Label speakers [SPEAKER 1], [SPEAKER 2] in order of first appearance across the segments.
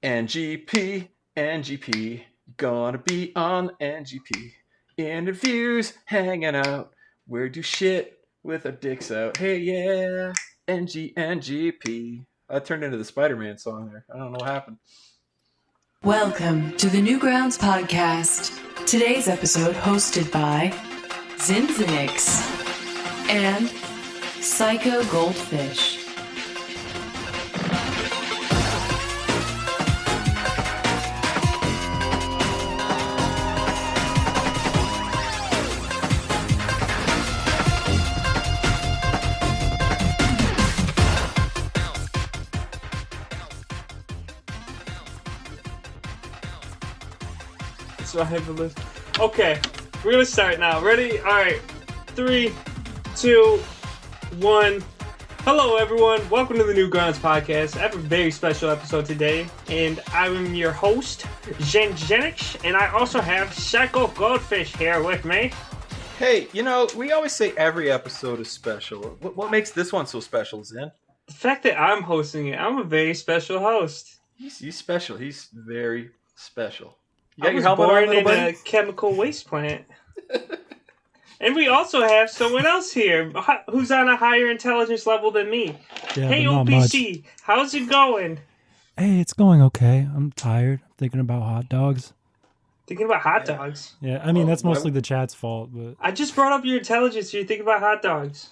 [SPEAKER 1] NGP, NGP, gonna be on NGP. Interviews, hanging out, we do shit with our dicks out. Hey, yeah, NGP. I turned into the Spider-Man song there. I don't know what happened.
[SPEAKER 2] Welcome to the Newgrounds podcast. Today's episode hosted by Zinzinix and Psycho Goldfish.
[SPEAKER 3] So I have a list. Okay, we're gonna start now. Ready? All right. 3, 2, 1. Hello, everyone. Welcome to the Newgrounds podcast. I have a very special episode today, and I'm your host, Zinzinix, and I also have Psycho Goldfish here with me.
[SPEAKER 1] Hey, you know, we always say every episode is special. What makes this one so special, Zen?
[SPEAKER 3] The fact that I'm hosting it, I'm a very special host.
[SPEAKER 1] He's special. He's very special.
[SPEAKER 3] I was born in a chemical waste plant. And we also have someone else here who's on a higher intelligence level than me.
[SPEAKER 4] Yeah,
[SPEAKER 3] hey, OPC, how's it going?
[SPEAKER 4] Hey, it's going okay. I'm tired. I'm thinking about hot dogs.
[SPEAKER 3] Thinking about hot dogs?
[SPEAKER 4] Yeah, I mean, that's mostly the chat's fault. But
[SPEAKER 3] I just brought up your intelligence, so you're thinking about hot dogs.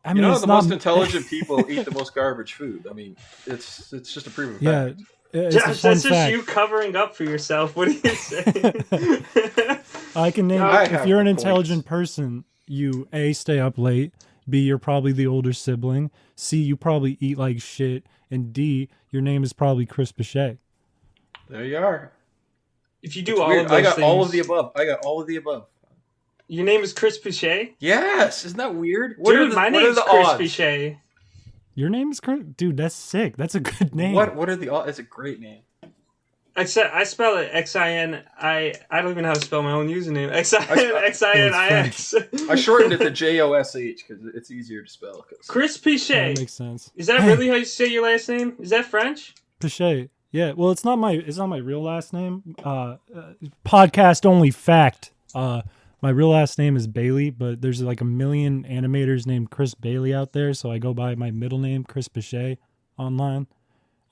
[SPEAKER 4] I mean,
[SPEAKER 1] the most intelligent people eat the most garbage food. I mean, it's just a proven fact.
[SPEAKER 3] Josh, that's just you covering up for yourself. What do you say?
[SPEAKER 4] I can name if you're an intelligent person, you A, stay up late, B, you're probably the older sibling, C, you probably eat like shit, and D, your name is probably Chris Pichet.
[SPEAKER 1] There you are.
[SPEAKER 3] If you do all of those
[SPEAKER 1] I got
[SPEAKER 3] things,
[SPEAKER 1] all of the above.
[SPEAKER 3] Your name is Chris Pichet?
[SPEAKER 1] Yes, isn't that weird?
[SPEAKER 3] Dude, my name's Chris Pichet.
[SPEAKER 4] Your name is Chris? Dude, that's sick. That's a good name.
[SPEAKER 1] What are the odds? It's a great name.
[SPEAKER 3] I spell it Xin. I don't even know how to spell my own username. Xin.
[SPEAKER 1] I shortened it to Josh because it's easier to spell.
[SPEAKER 3] Chris Pichet.
[SPEAKER 4] That makes sense.
[SPEAKER 3] Is that really how you say your last name? Is that French?
[SPEAKER 4] Pichet. Yeah. Well, it's not my real last name. Podcast only fact. My real last name is Bailey, but there's like a million animators named Chris Bailey out there, so I go by my middle name, Chris Pichet, online.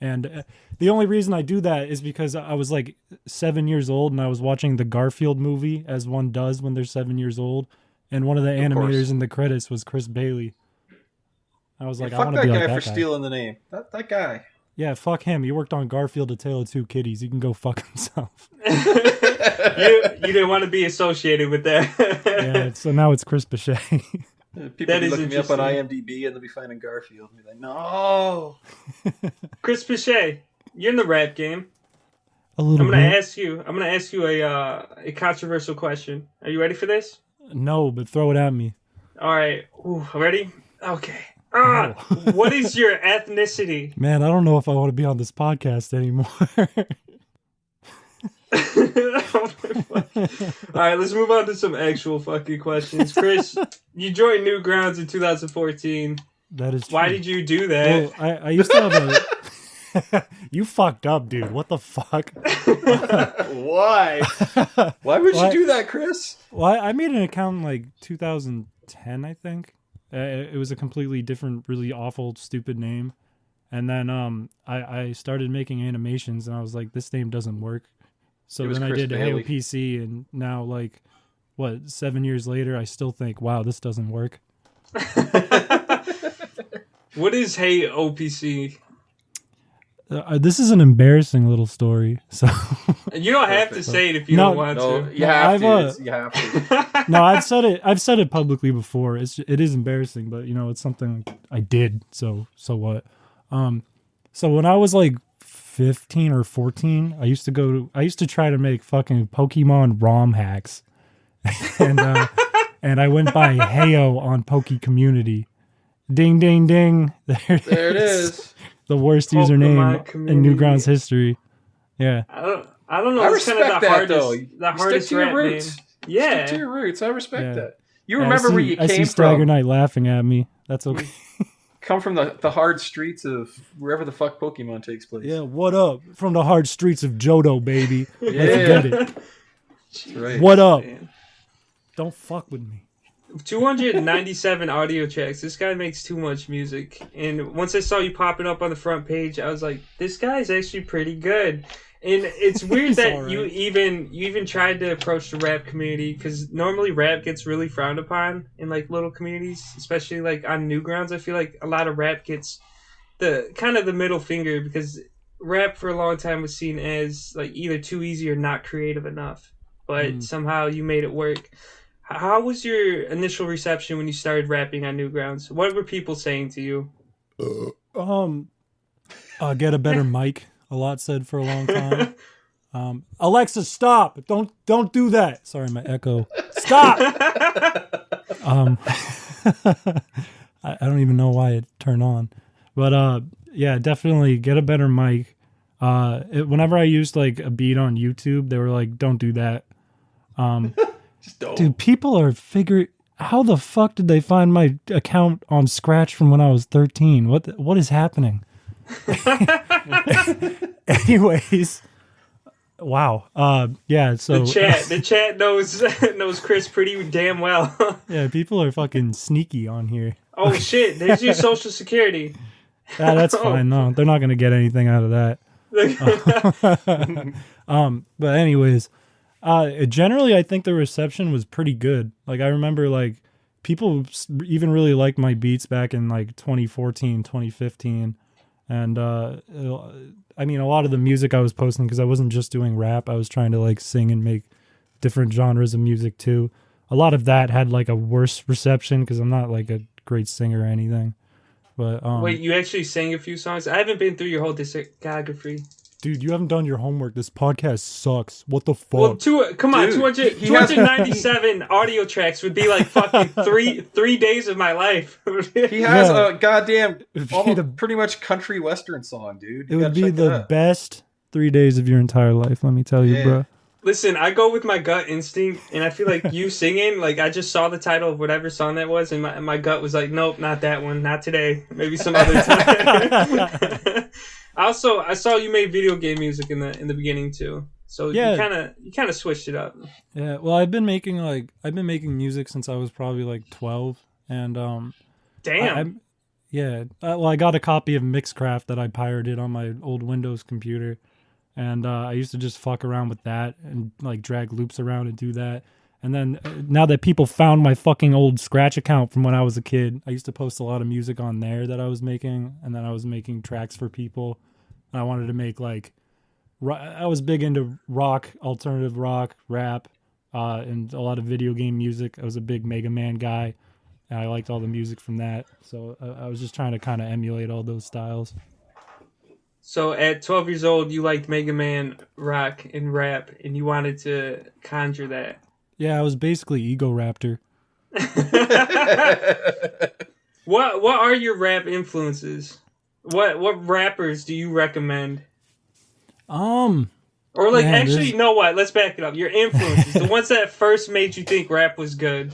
[SPEAKER 4] And the only reason I do that is because I was like 7 years old and I was watching the Garfield movie, as one does when they're 7 years old, and one of the animators in the credits was Chris Bailey. I was like, I want to be like that guy.
[SPEAKER 1] Fuck that guy for stealing the name. That guy.
[SPEAKER 4] Yeah, fuck him. He worked on Garfield, A Tale of Two Kitties. He can go fuck himself.
[SPEAKER 3] You didn't want to be associated with that.
[SPEAKER 4] Yeah, so now it's Chris Pichet.
[SPEAKER 1] People be looking me up on IMDb and they'll be finding Garfield. And be like, no.
[SPEAKER 3] Chris Pichet, you're in the rap game.
[SPEAKER 4] I'm
[SPEAKER 3] gonna ask you a controversial question. Are you ready for this?
[SPEAKER 4] No, but throw it at me.
[SPEAKER 3] All right. Ooh, ready? Okay. What is your ethnicity?
[SPEAKER 4] Man, I don't know if I want to be on this podcast anymore.
[SPEAKER 3] Alright, let's move on to some actual fucking questions. Chris, you joined Newgrounds in 2014.
[SPEAKER 4] That is true.
[SPEAKER 3] Why did you do that?
[SPEAKER 4] Well, I used to have a... You fucked up, dude. What the fuck?
[SPEAKER 1] Why? Why would you do that, Chris?
[SPEAKER 4] Well, I made an account in like 2010, I think. It was a completely different, really awful, stupid name. And then I started making animations, and I was like, this name doesn't work. So then I did heyopc, and now, like, 7 years later, I still think, wow, this doesn't work.
[SPEAKER 3] What is heyopc?
[SPEAKER 4] This is an embarrassing little story. So
[SPEAKER 3] you don't have to say it if you don't want to.
[SPEAKER 1] You have to.
[SPEAKER 4] No, I've said it publicly before. It is embarrassing, but it's something I did. So what? So when I was like 15 or 14, I used to try to make fucking Pokemon ROM hacks, and I went by Heyo on Poke Community. Ding ding ding! There it is. The worst username in Newgrounds history. Yeah.
[SPEAKER 3] I don't know.
[SPEAKER 1] I respect that though.
[SPEAKER 3] The hardest rap name. Yeah.
[SPEAKER 1] Stick to your roots. I respect that. You remember where you came
[SPEAKER 4] I see Stagger Knight laughing at me. That's okay.
[SPEAKER 1] come from the hard streets of wherever the fuck Pokemon takes place.
[SPEAKER 4] Yeah, what up? From the hard streets of Johto, baby. Let's
[SPEAKER 1] Yeah.
[SPEAKER 4] get it.
[SPEAKER 1] That's right.
[SPEAKER 4] What up?
[SPEAKER 3] Man.
[SPEAKER 4] Don't fuck with me.
[SPEAKER 3] 297 audio tracks. This guy makes too much music. And once I saw you popping up on the front page, I was like, this guy's actually pretty good. And it's weird that
[SPEAKER 4] all right.
[SPEAKER 3] you even tried to approach the rap community, because normally rap gets really frowned upon in like little communities, especially like on Newgrounds. I feel like a lot of rap gets the kind of the middle finger, because rap for a long time was seen as like either too easy or not creative enough. But somehow you made it work. How was your initial reception when you started rapping on Newgrounds? What were people saying to you?
[SPEAKER 4] Get a better mic. A lot said for a long time. Alexa, stop! Don't do that. Sorry, my echo. Stop. I don't even know why it turned on, but yeah, definitely get a better mic. Whenever I used like a beat on YouTube, they were like, "Don't do that."
[SPEAKER 1] Just don't.
[SPEAKER 4] Dude, people are figuring. How the fuck did they find my account on Scratch from when I was 13? What is happening? Anyways, wow. Yeah. So
[SPEAKER 3] The chat knows Chris pretty damn well.
[SPEAKER 4] yeah, people are fucking sneaky on here.
[SPEAKER 3] Oh shit! There's your social security.
[SPEAKER 4] Yeah, that's fine. No, they're not gonna get anything out of that. But anyways, generally, I think the reception was pretty good. Like, I remember like people even really liked my beats back in like 2014, 2015. And I mean, a lot of the music I was posting, because I wasn't just doing rap, I was trying to like sing and make different genres of music too. A lot of that had like a worse reception because I'm not like a great singer or anything. But
[SPEAKER 3] Wait, you actually sang a few songs? I haven't been through your whole discography.
[SPEAKER 4] dude, you haven't done your homework. This podcast sucks. What the fuck?
[SPEAKER 3] Well, come on,
[SPEAKER 1] Dude,
[SPEAKER 3] 200,
[SPEAKER 1] he has-
[SPEAKER 3] 297 audio tracks would be like fucking three days of my life.
[SPEAKER 1] He has
[SPEAKER 4] Yeah.
[SPEAKER 1] a goddamn
[SPEAKER 4] It'd be
[SPEAKER 1] almost
[SPEAKER 4] the-
[SPEAKER 1] pretty much country western song, dude.
[SPEAKER 4] It
[SPEAKER 1] You
[SPEAKER 4] would
[SPEAKER 1] gotta
[SPEAKER 4] be
[SPEAKER 1] check that
[SPEAKER 4] the
[SPEAKER 1] out.
[SPEAKER 4] best 3 days of your entire life, let me tell you,
[SPEAKER 1] Yeah.
[SPEAKER 4] bro.
[SPEAKER 3] Listen, I go with my gut instinct, and I feel like you singing, like I just saw the title of whatever song that was, and my gut was like, nope, not that one, not today, maybe some other time. I saw you made video game music in the beginning too, so
[SPEAKER 4] Yeah.
[SPEAKER 3] you kind of switched it up.
[SPEAKER 4] Yeah, well, I've been making music since I was probably like 12, and
[SPEAKER 3] Damn.
[SPEAKER 4] I got a copy of Mixcraft that I pirated on my old Windows computer, and I used to just fuck around with that and like drag loops around and do that. And then now that people found my fucking old Scratch account from when I was a kid, I used to post a lot of music on there that I was making, and then I was making tracks for people. And I wanted to make like, I was big into rock, alternative rock, rap, and a lot of video game music. I was a big Mega Man guy, and I liked all the music from that. So I was just trying to kind of emulate all those styles.
[SPEAKER 3] So at 12 years old, you liked Mega Man, rock, and rap, and you wanted to conjure that.
[SPEAKER 4] Yeah, I was basically Ego Raptor.
[SPEAKER 3] What are your rap influences? What rappers do you recommend?
[SPEAKER 4] Or
[SPEAKER 3] Or like,
[SPEAKER 4] Man,
[SPEAKER 3] actually,
[SPEAKER 4] there's-
[SPEAKER 3] you know what? Let's back it up. Your influences, the ones that first made you think rap was good.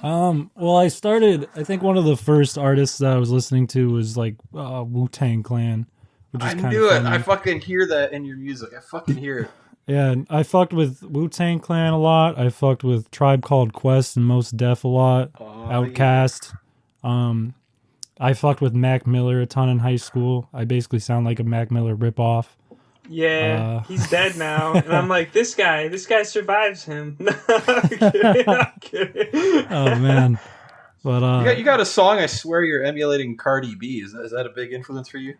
[SPEAKER 4] Well, I think one of the first artists that I was listening to was like Wu-Tang Clan, which is
[SPEAKER 1] I
[SPEAKER 4] kind
[SPEAKER 1] knew
[SPEAKER 4] of
[SPEAKER 1] it.
[SPEAKER 4] funny.
[SPEAKER 1] I fucking hear that in your music. I fucking hear it.
[SPEAKER 4] Yeah, and I fucked with Wu-Tang Clan a lot. I fucked with Tribe Called Quest and Mos Def a lot. Outkast. I fucked with Mac Miller a ton in high school. I basically sound like a Mac Miller ripoff.
[SPEAKER 3] Yeah, he's dead now, and I'm like, this guy survives him. No, I'm kidding. I'm kidding.
[SPEAKER 4] Oh man, but
[SPEAKER 1] You got a song. I swear you're emulating Cardi B. Is that a big influence for you?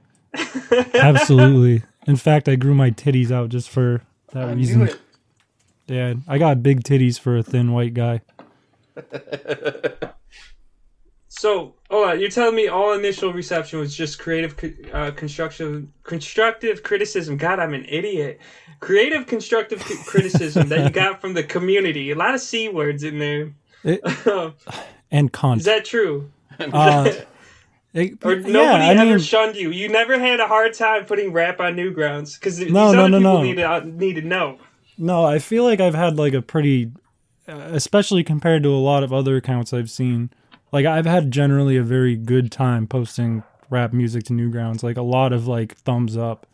[SPEAKER 4] absolutely. In fact, I grew my titties out just for that
[SPEAKER 1] I
[SPEAKER 4] reason.
[SPEAKER 1] knew it.
[SPEAKER 4] Yeah, I got big titties for a thin white guy.
[SPEAKER 3] So, hold on. You're telling me all initial reception was just creative, constructive criticism. God, I'm an idiot. Creative, constructive criticism that you got from the community. A lot of C words in there.
[SPEAKER 4] And cunt.
[SPEAKER 3] Is that true?
[SPEAKER 4] It-
[SPEAKER 3] Or
[SPEAKER 4] yeah,
[SPEAKER 3] nobody
[SPEAKER 4] I
[SPEAKER 3] ever
[SPEAKER 4] mean,
[SPEAKER 3] shunned you? You never had a hard time putting rap on Newgrounds? Because these
[SPEAKER 4] No,
[SPEAKER 3] other
[SPEAKER 4] no,
[SPEAKER 3] people
[SPEAKER 4] no.
[SPEAKER 3] need to know.
[SPEAKER 4] no, I feel like I've had like a pretty, especially compared to a lot of other accounts I've seen, like I've had generally a very good time posting rap music to Newgrounds, like a lot of like thumbs up.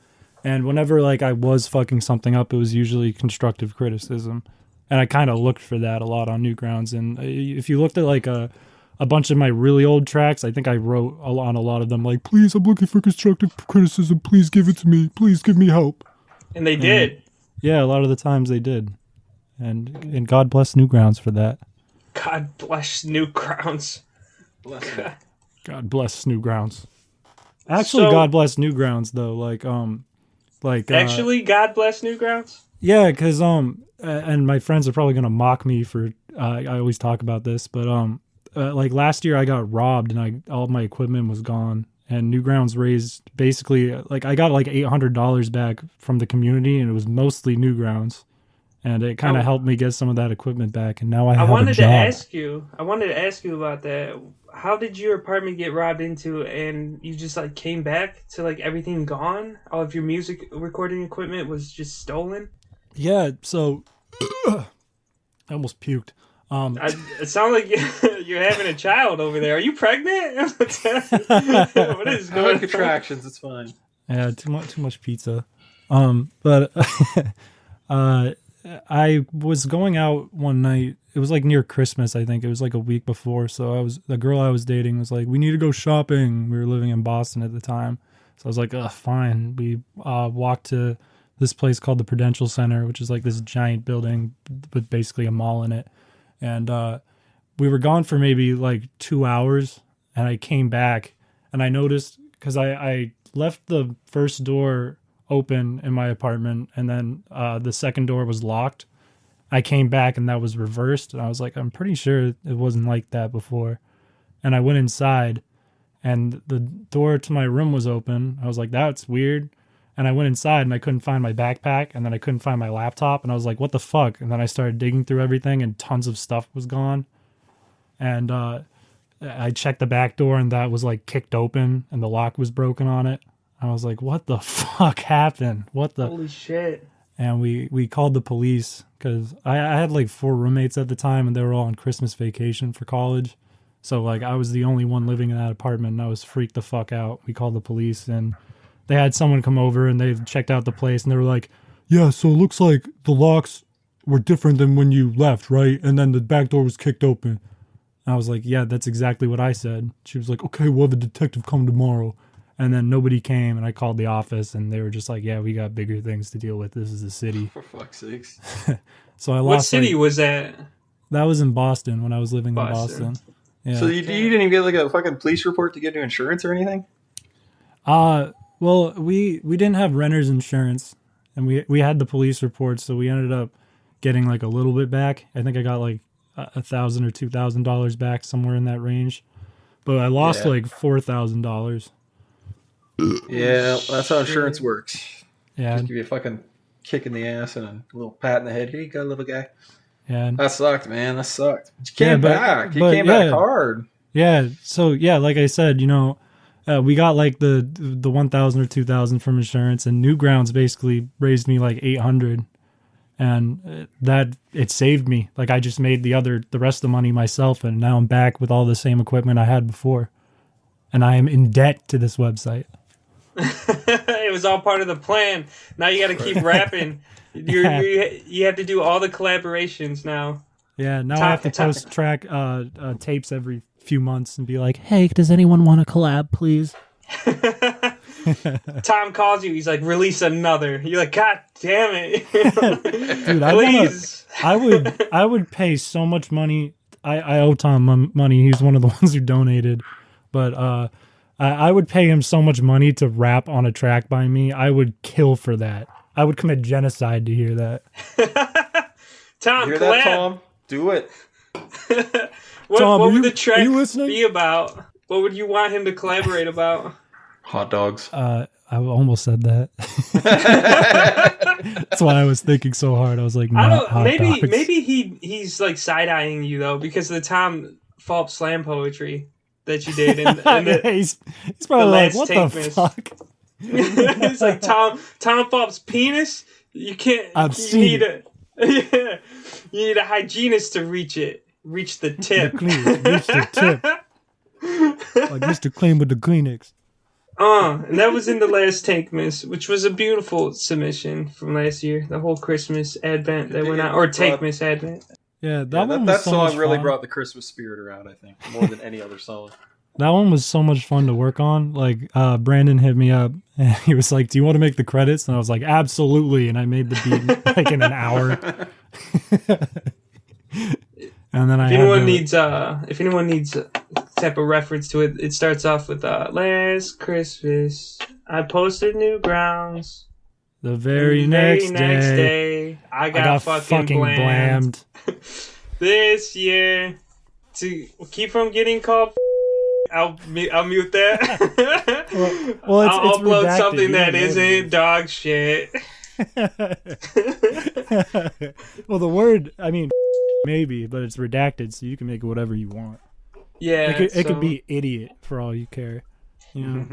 [SPEAKER 4] And whenever like I was fucking something up, it was usually constructive criticism. And I kind of looked for that a lot on Newgrounds. And if you looked at like a bunch of my really old tracks, I think I wrote on a lot of them like, please, I'm looking for constructive criticism. Please give it to me. Please give me help.
[SPEAKER 3] And they did.
[SPEAKER 4] Yeah, a lot of the times they did. And God bless Newgrounds for that.
[SPEAKER 3] God bless Newgrounds.
[SPEAKER 4] God bless Newgrounds. Actually,
[SPEAKER 3] So-
[SPEAKER 4] God bless Newgrounds though.
[SPEAKER 3] Actually, God bless Newgrounds?
[SPEAKER 4] Yeah, because and my friends are probably gonna mock me for I always talk about this, but like last year I got robbed and all of my equipment was gone, and Newgrounds raised basically like I got like $800 back from the community, and it was mostly Newgrounds, and it kind of helped me get some of that equipment back, and now I have a job.
[SPEAKER 3] I wanted to ask you about that. How did your apartment get robbed into, and you just like came back to like everything gone? All of your music recording equipment was just stolen?
[SPEAKER 4] Yeah, so I almost puked.
[SPEAKER 3] It sounds like you're having a child over there. Are you pregnant? What is
[SPEAKER 1] I
[SPEAKER 3] going
[SPEAKER 1] like
[SPEAKER 3] on?
[SPEAKER 1] contractions. It's fine.
[SPEAKER 4] Yeah, too much pizza. But I was going out one night. It was like near Christmas, I think. It was like a week before. So the girl I was dating was like, we need to go shopping. We were living in Boston at the time. So I was like, fine. We walked to this place called the Prudential Center, which is like this giant building with basically a mall in it. And we were gone for maybe like 2 hours. And I came back and I noticed, because I left the first door open in my apartment, and then the second door was locked. I came back and that was reversed, and I was like, I'm pretty sure it wasn't like that before. And I went inside and the door to my room was open. I was like, that's weird. And I went inside and I couldn't find my backpack, and then I couldn't find my laptop, and I was like, what the fuck? And then I started digging through everything and tons of stuff was gone. And I checked the back door and that was like kicked open and the lock was broken on it. I was like, what the fuck happened?
[SPEAKER 3] Holy shit.
[SPEAKER 4] And we called the police because I had like 4 roommates at the time, and they were all on Christmas vacation for college. So like I was the only one living in that apartment, and I was freaked the fuck out. We called the police, and they had someone come over and they checked out the place, and they were like, yeah, so it looks like the locks were different than when you left, right? And then the back door was kicked open. And I was like, yeah, that's exactly what I said. She was like, okay, we'll have a detective come tomorrow. And then nobody came, and I called the office, and they were just like, yeah, we got bigger things to deal with. This is a city.
[SPEAKER 1] For fuck's sakes.
[SPEAKER 4] So I lost.
[SPEAKER 3] What city was that?
[SPEAKER 4] That was in Boston when I was living in Boston. Yeah.
[SPEAKER 1] So you didn't even get like a fucking police report to get new insurance or anything?
[SPEAKER 4] Well, we didn't have renter's insurance, and we had the police report, so we ended up getting like a little bit back. I think I got like $1,000 or $2,000 back, somewhere in that range. But I lost like $4,000.
[SPEAKER 1] Yeah, that's how insurance works.
[SPEAKER 4] Yeah.
[SPEAKER 1] Just give you a fucking kick in the ass and a little pat in the head. Here you go, little guy.
[SPEAKER 4] Yeah.
[SPEAKER 1] That sucked, man. That sucked. But you came back. You came back hard.
[SPEAKER 4] Yeah. So yeah, like I said, we got like the 1,000 or 2,000 from insurance, and Newgrounds basically raised me like 800, and that it saved me. Like I just made the rest of the money myself, and now I'm back with all the same equipment I had before, and I am in debt to this website.
[SPEAKER 3] It was all part of the plan. Now you got to keep rapping. You have to do all the collaborations now.
[SPEAKER 4] Yeah, now I have to post track tapes every few months and be like, hey, does anyone want to collab, please?
[SPEAKER 3] Tom calls you. He's like, release another. You're like, God damn it.
[SPEAKER 4] Dude,
[SPEAKER 3] Please.
[SPEAKER 4] I would pay so much money. I owe Tom money. He's one of the ones who donated. But I would pay him so much money to rap on a track by me. I would kill for that. I would commit genocide to hear that.
[SPEAKER 3] Tom,
[SPEAKER 1] Hear
[SPEAKER 3] collab.
[SPEAKER 1] that, Tom? Do it.
[SPEAKER 3] What would the track be about? What would you want him to collaborate about?
[SPEAKER 1] Hot dogs.
[SPEAKER 4] I almost said that. That's why I was thinking so hard. I was like,
[SPEAKER 3] maybe he's like side-eyeing you though, because of the Tom Phelps slam poetry that you did.
[SPEAKER 4] He's probably like, what the fuck?
[SPEAKER 3] It's like Tom Phelps' penis. You can't. You need a hygienist to reach the tip.
[SPEAKER 4] Reach the tip. Like Mr. Clean with the Kleenex.
[SPEAKER 3] And that was in the last Tankmas, which was a beautiful submission from last year. The whole Christmas Advent that went out, or Tankmas Advent.
[SPEAKER 4] Yeah,
[SPEAKER 1] that song really brought the Christmas spirit around, I think, more than any other song.
[SPEAKER 4] That one was so much fun to work on. Like, Brandon hit me up, and he was like, do you want to make the credits? And I was like, absolutely. And I made the beat like in an hour. And then
[SPEAKER 3] if anyone needs a type of reference to it, it starts off with last Christmas I posted Newgrounds.
[SPEAKER 4] The very next day
[SPEAKER 3] I got fucking blammed. This year, to keep from getting called, I'll mute that. I'll upload redacted. Something that isn't dog shit.
[SPEAKER 4] Well, the word, I mean, maybe, but it's redacted, so you can make it whatever you want.
[SPEAKER 3] Yeah,
[SPEAKER 4] it could be idiot for all you care. You know?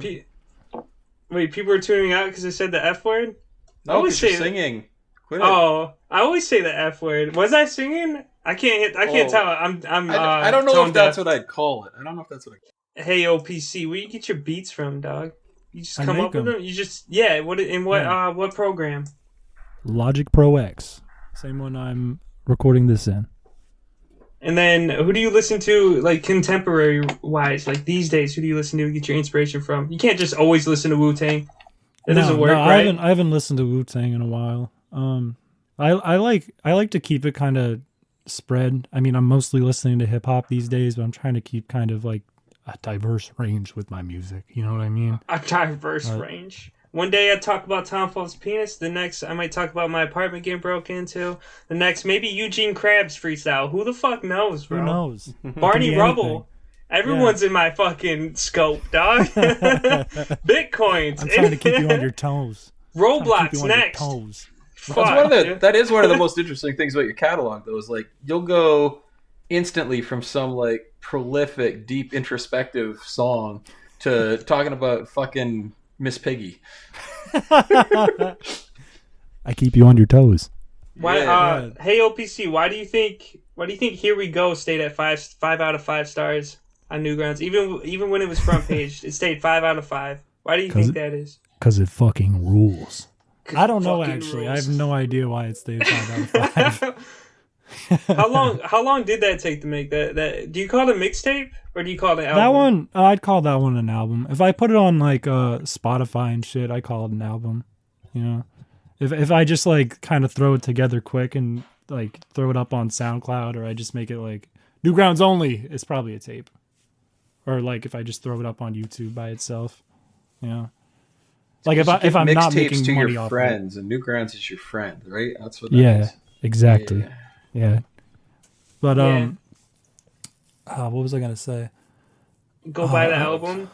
[SPEAKER 3] Wait, people are tuning out because I said the F word?
[SPEAKER 1] No, because you're singing. Quit it.
[SPEAKER 3] Oh, I always say the F word. Was I singing? I can't tell.
[SPEAKER 1] I don't know if that's what I'd call it. I don't know if that's what I
[SPEAKER 3] heyopc. Where you get your beats from, dog? You just come up with them? You just what program?
[SPEAKER 4] Logic Pro X. Same one I'm recording this in.
[SPEAKER 3] And then, who do you listen to, like, contemporary-wise? Like, these days, who do you listen to get your inspiration from? You can't just always listen to Wu-Tang. That doesn't work, right?
[SPEAKER 4] I haven't listened to Wu-Tang in a while. I like to keep it kind of spread. I mean, I'm mostly listening to hip-hop these days, but I'm trying to keep kind of, like, a diverse range with my music. You know what I mean?
[SPEAKER 3] A diverse range. One day I talk about Tom Falls' penis. The next I might talk about my apartment getting broke into. The next maybe Eugene Krabs freestyle. Who the fuck knows, bro?
[SPEAKER 4] Who knows?
[SPEAKER 3] Barney Rubble. Everyone's in my fucking scope, dog. Bitcoins.
[SPEAKER 4] I'm trying to keep you on your toes.
[SPEAKER 3] Roblox next.
[SPEAKER 1] That is one of the most interesting things about your catalog, though. Is like you'll go instantly from some like prolific, deep, introspective song to talking about fucking Miss Piggy.
[SPEAKER 4] I keep you on your toes.
[SPEAKER 3] Why? Heyopc. Why do you think Here We Go stayed at 5 out of 5 stars on Newgrounds? Even when it was front page, it stayed 5 out of 5. Why do you think that is?
[SPEAKER 4] Because it fucking rules. I don't know actually. Rules. I have no idea why it stayed 5 out of 5.
[SPEAKER 3] How long did that take to make that? Do you call it a mixtape or do you call it an album?
[SPEAKER 4] That one, I'd call that one an album. If I put it on like Spotify and shit, I call it an album. You know, if I just like kind of throw it together quick and like throw it up on SoundCloud, or I just make it like Newgrounds only, it's probably a tape. Or like if I just throw it up on YouTube by itself, you know. Like if I'm not making
[SPEAKER 1] to
[SPEAKER 4] money
[SPEAKER 1] your
[SPEAKER 4] off
[SPEAKER 1] friends,
[SPEAKER 4] it.
[SPEAKER 1] And Newgrounds is your friend, right? That's what that is.
[SPEAKER 4] Exactly. Yeah. But what was I gonna say?
[SPEAKER 3] Go buy the album.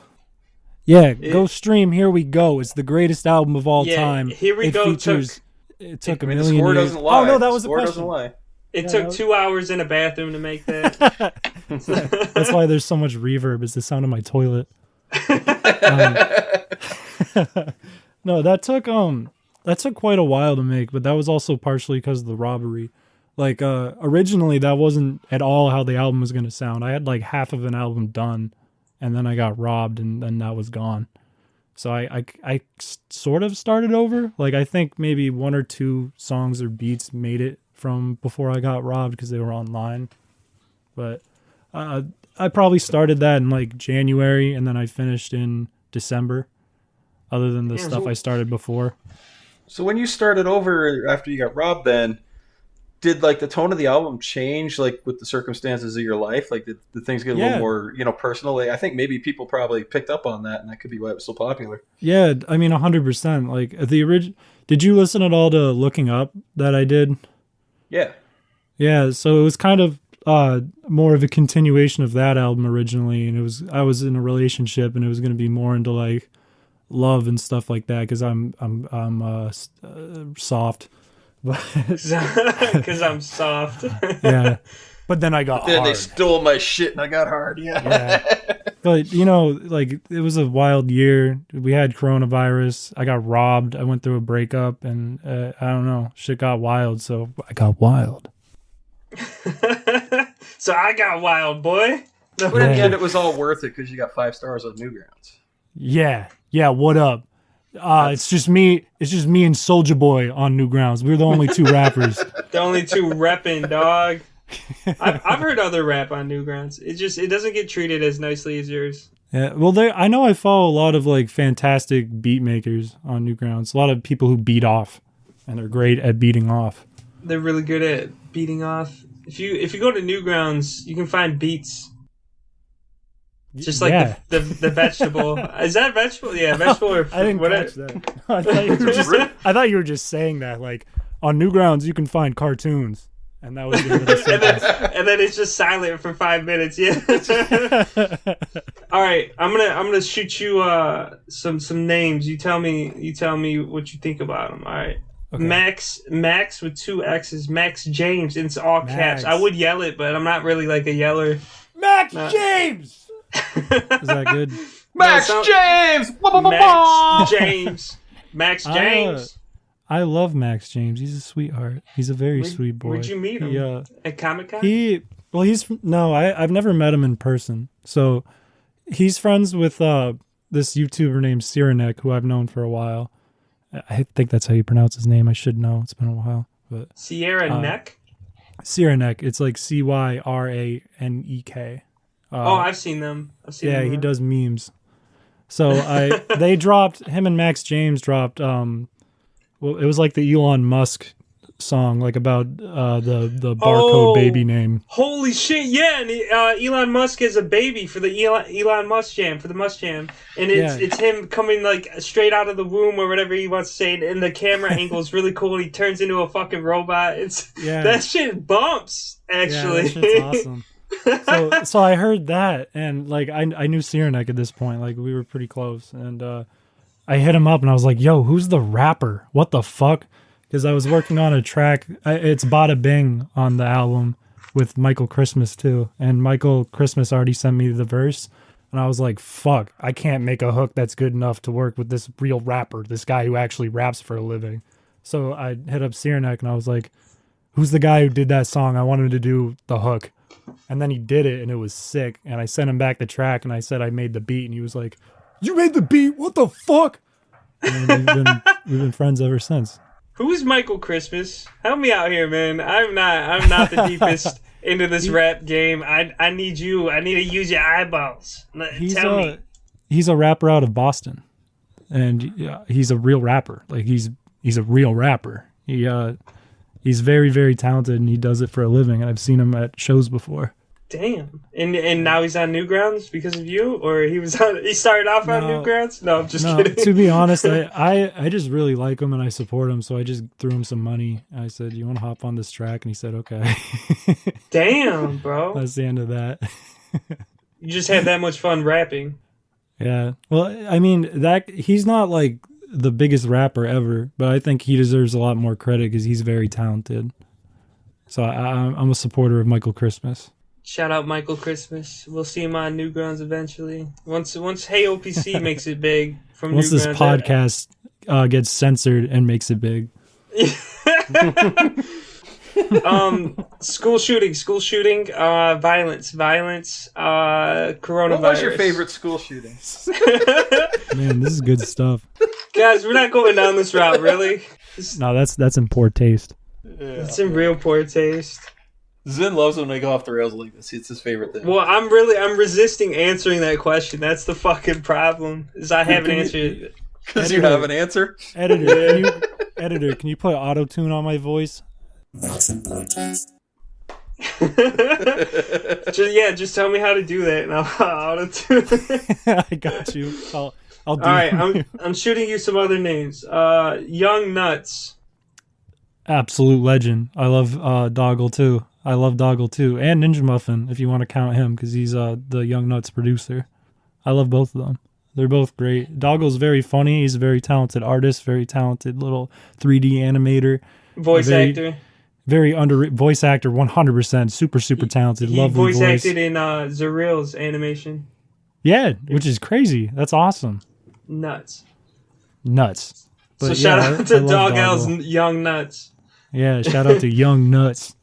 [SPEAKER 4] Yeah, go stream Here We Go. It's the greatest album of all time.
[SPEAKER 3] Here We Go
[SPEAKER 4] it took a million
[SPEAKER 1] the score
[SPEAKER 4] years.
[SPEAKER 1] Doesn't lie.
[SPEAKER 4] Oh no, that was
[SPEAKER 1] the
[SPEAKER 4] the
[SPEAKER 1] score
[SPEAKER 4] question.
[SPEAKER 1] Doesn't lie.
[SPEAKER 3] It took 2 hours in a bathroom to make that.
[SPEAKER 4] That's why there's so much reverb. It's the sound of my toilet. No, that took quite a while to make, but that was also partially because of the robbery. Like originally that wasn't at all how the album was going to sound. I had like half of an album done and then I got robbed and then that was gone. So I sort of started over. Like I think maybe 1 or 2 songs or beats made it from before I got robbed because they were online. But I probably started that in like January and then I finished in December, other than the stuff I started before.
[SPEAKER 1] So when you started over after you got robbed, then did like the tone of the album change, like with the circumstances of your life? Like did things get a little more, personal? Like, I think maybe people probably picked up on that, and that could be why it was so popular.
[SPEAKER 4] Yeah, I mean 100%. Like the original. Did you listen at all to Looking Up that I did?
[SPEAKER 1] Yeah.
[SPEAKER 4] Yeah. So it was kind of more of a continuation of that album originally, and I was in a relationship, and it was going to be more into like love and stuff like that because I'm soft.
[SPEAKER 3] Because I'm soft.
[SPEAKER 4] Yeah. But then I got hard.
[SPEAKER 1] Then they stole my shit and I got hard. Yeah.
[SPEAKER 4] But, like, it was a wild year. We had coronavirus. I got robbed. I went through a breakup. And, I don't know. Shit got wild. So I got wild.
[SPEAKER 3] So I got wild, boy.
[SPEAKER 1] But in the end, it was all worth it because you got 5 stars on Newgrounds.
[SPEAKER 4] Yeah. What up? It's just me and Soulja Boy on Newgrounds. We're the only 2 rappers.
[SPEAKER 3] The only 2 repping, dog. I've heard other rap on Newgrounds. It doesn't get treated as nicely as yours.
[SPEAKER 4] Yeah, well, I know I follow a lot of like fantastic beat makers on Newgrounds. A lot of people who beat off, and they're great at beating off.
[SPEAKER 3] They're really good at beating off. If you go to Newgrounds, you can find beats. Just like the vegetable. Is that vegetable? Yeah, vegetable or
[SPEAKER 4] I didn't catch that. I thought you were just saying that. Like on Newgrounds, you can find cartoons, and that was
[SPEAKER 3] and then it's just silent for 5 minutes. Yeah. All right, I'm gonna shoot you some names. You tell me what you think about them. All right. Okay. Max with 2 X's. Max James. And it's all caps. I would yell it, but I'm not really like a yeller.
[SPEAKER 4] Max James. Is that good?
[SPEAKER 1] Max James.
[SPEAKER 3] Max James. Max James.
[SPEAKER 4] I love Max James. He's a sweetheart. He's a very sweet boy.
[SPEAKER 3] Where'd you meet him? At Comic-Con?
[SPEAKER 4] I've never met him in person. So he's friends with this YouTuber named Cyranek, who I've known for a while. I think that's how you pronounce his name. I should know. It's been a while. But
[SPEAKER 3] Sierra Neck?
[SPEAKER 4] Cyranek. It's like Cyranek.
[SPEAKER 3] I've seen them.
[SPEAKER 4] He does memes. So him and Max James dropped it was like the Elon Musk song, like about the barcode baby name.
[SPEAKER 3] Holy shit, yeah, and Elon Musk has a baby for the Elon Musk Jam, for the Musk Jam, and it's him coming like straight out of the womb or whatever he wants to say, and the camera angle is really cool, and he turns into a fucking robot. That shit bumps, actually.
[SPEAKER 4] Yeah, that shit's awesome. So I heard that, and like I knew Cyranek at this point, like we were pretty close, and I hit him up and I was like, "Yo, who's the rapper? What the fuck?" Because I was working on a track. It's Bada Bing on the album with Michael Christmas too, and Michael Christmas already sent me the verse, and I was like, "Fuck, I can't make a hook that's good enough to work with this real rapper, this guy who actually raps for a living." So I hit up Cyranek and I was like, "Who's the guy who did that song? I wanted to do the hook." And then he did it, and it was sick. And I sent him back the track, and I said I made the beat, and he was like, "You made the beat? What the fuck?" And we've been friends ever since.
[SPEAKER 3] Who is Michael Christmas? Help me out here, man. I'm not the deepest into this rap game. I need you. I need to use your eyeballs. Tell me.
[SPEAKER 4] He's a rapper out of Boston, and he's a real rapper. Like he's a real rapper. He's very, very talented, and he does it for a living. And I've seen him at shows before.
[SPEAKER 3] Damn. And now he's on Newgrounds because of you, or he started off on Newgrounds? No, I'm just kidding.
[SPEAKER 4] To be honest, I just really like him and I support him, so I just threw him some money. I said, "You want to hop on this track?" And he said, "Okay."
[SPEAKER 3] Damn, bro.
[SPEAKER 4] That's the end of that.
[SPEAKER 3] You just had that much fun rapping.
[SPEAKER 4] Yeah. Well, I mean, he's not like the biggest rapper ever, but I think he deserves a lot more credit because he's very talented. So I'm a supporter of Michael Christmas.
[SPEAKER 3] Shout out Michael Christmas. We'll see him on Newgrounds eventually. Once heyopc makes it big from
[SPEAKER 4] once
[SPEAKER 3] Newgrounds.
[SPEAKER 4] This podcast gets censored and makes it big. School
[SPEAKER 3] shooting, violence, coronavirus.
[SPEAKER 1] What was your favorite school shooting?
[SPEAKER 4] Man, this is good stuff.
[SPEAKER 3] Guys, we're not going down this route, really.
[SPEAKER 4] No, that's in poor taste.
[SPEAKER 3] Yeah. It's in real poor taste.
[SPEAKER 1] Zen loves when they go off the rails like this. It's his favorite thing.
[SPEAKER 3] Well, I'm resisting answering that question. That's the fucking problem. Is I haven't answered it.
[SPEAKER 1] Because you have an answer?
[SPEAKER 4] Editor, can you put auto-tune on my voice?
[SPEAKER 3] just tell me how to do that and I'll auto-tune.
[SPEAKER 4] I got you. I'll do.
[SPEAKER 3] All right, I'm shooting you some other names. Yung Nutz.
[SPEAKER 4] Absolute legend. I love Doggle too. I love Doggle too, and Ninja Muffin if you want to count him because he's the Yung Nutz producer. I love both of them. They're both great. Doggle's very funny. He's a very talented artist, very talented little 3D animator,
[SPEAKER 3] voice actor.
[SPEAKER 4] Very underrated voice actor, 100%. Super talented.
[SPEAKER 3] He
[SPEAKER 4] lovely
[SPEAKER 3] voice acted in Zarril's animation.
[SPEAKER 4] Yeah, which is crazy. That's awesome.
[SPEAKER 3] Nuts.
[SPEAKER 4] But
[SPEAKER 3] so shout out to Dog L's Yung Nutz.
[SPEAKER 4] Yeah, shout out to Yung Nutz.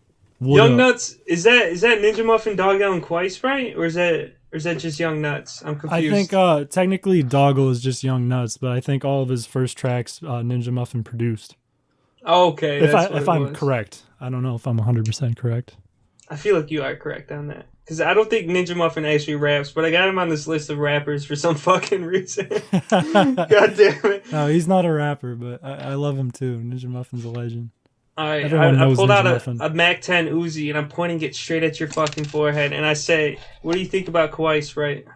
[SPEAKER 3] Yung Nutz, is that Ninja Muffin, Dog and Quiet Sprite, or is that just Yung Nutz? I'm confused.
[SPEAKER 4] I think technically Doggle is just Yung Nutz, but I think all of his first tracks Ninja Muffin produced.
[SPEAKER 3] Oh, okay.
[SPEAKER 4] If I'm correct. I don't know if I'm 100% correct.
[SPEAKER 3] I feel like you are correct on that. Because I don't think Ninja Muffin actually raps, but I got him on this list of rappers for some fucking reason. God damn it.
[SPEAKER 4] No, he's not a rapper, but I love him too. Ninja Muffin's a legend.
[SPEAKER 3] Alright, I pulled out a Mac 10 Uzi and I'm pointing it straight at your fucking forehead and I say, what do you think about Kawaii Sprite?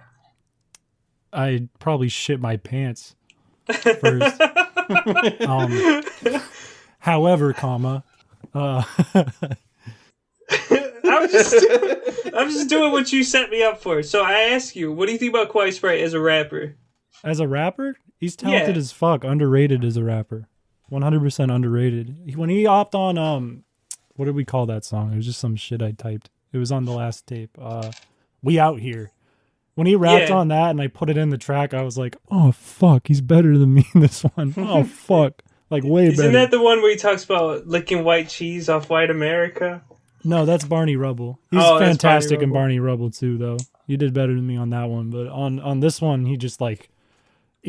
[SPEAKER 4] I'd probably shit my pants first. However, comma.
[SPEAKER 3] I'm just doing what you set me up for. So I ask you, what do you think about Kawaii Sprite as a rapper?
[SPEAKER 4] As a rapper? He's talented as fuck. Underrated as a rapper. 100% underrated. When he hopped on, what did we call that song? It was just some shit I typed. It was on the last tape. We Out Here. When he rapped on that and I put it in the track, I was like, oh, fuck, he's better than me in this one. Oh, fuck. Like, way better.
[SPEAKER 3] Isn't that the one where he talks about licking white cheese off white America?
[SPEAKER 4] No, that's Barney Rubble. He's fantastic in Barney Rubble, too, though. You did better than me on that one. But on this one, he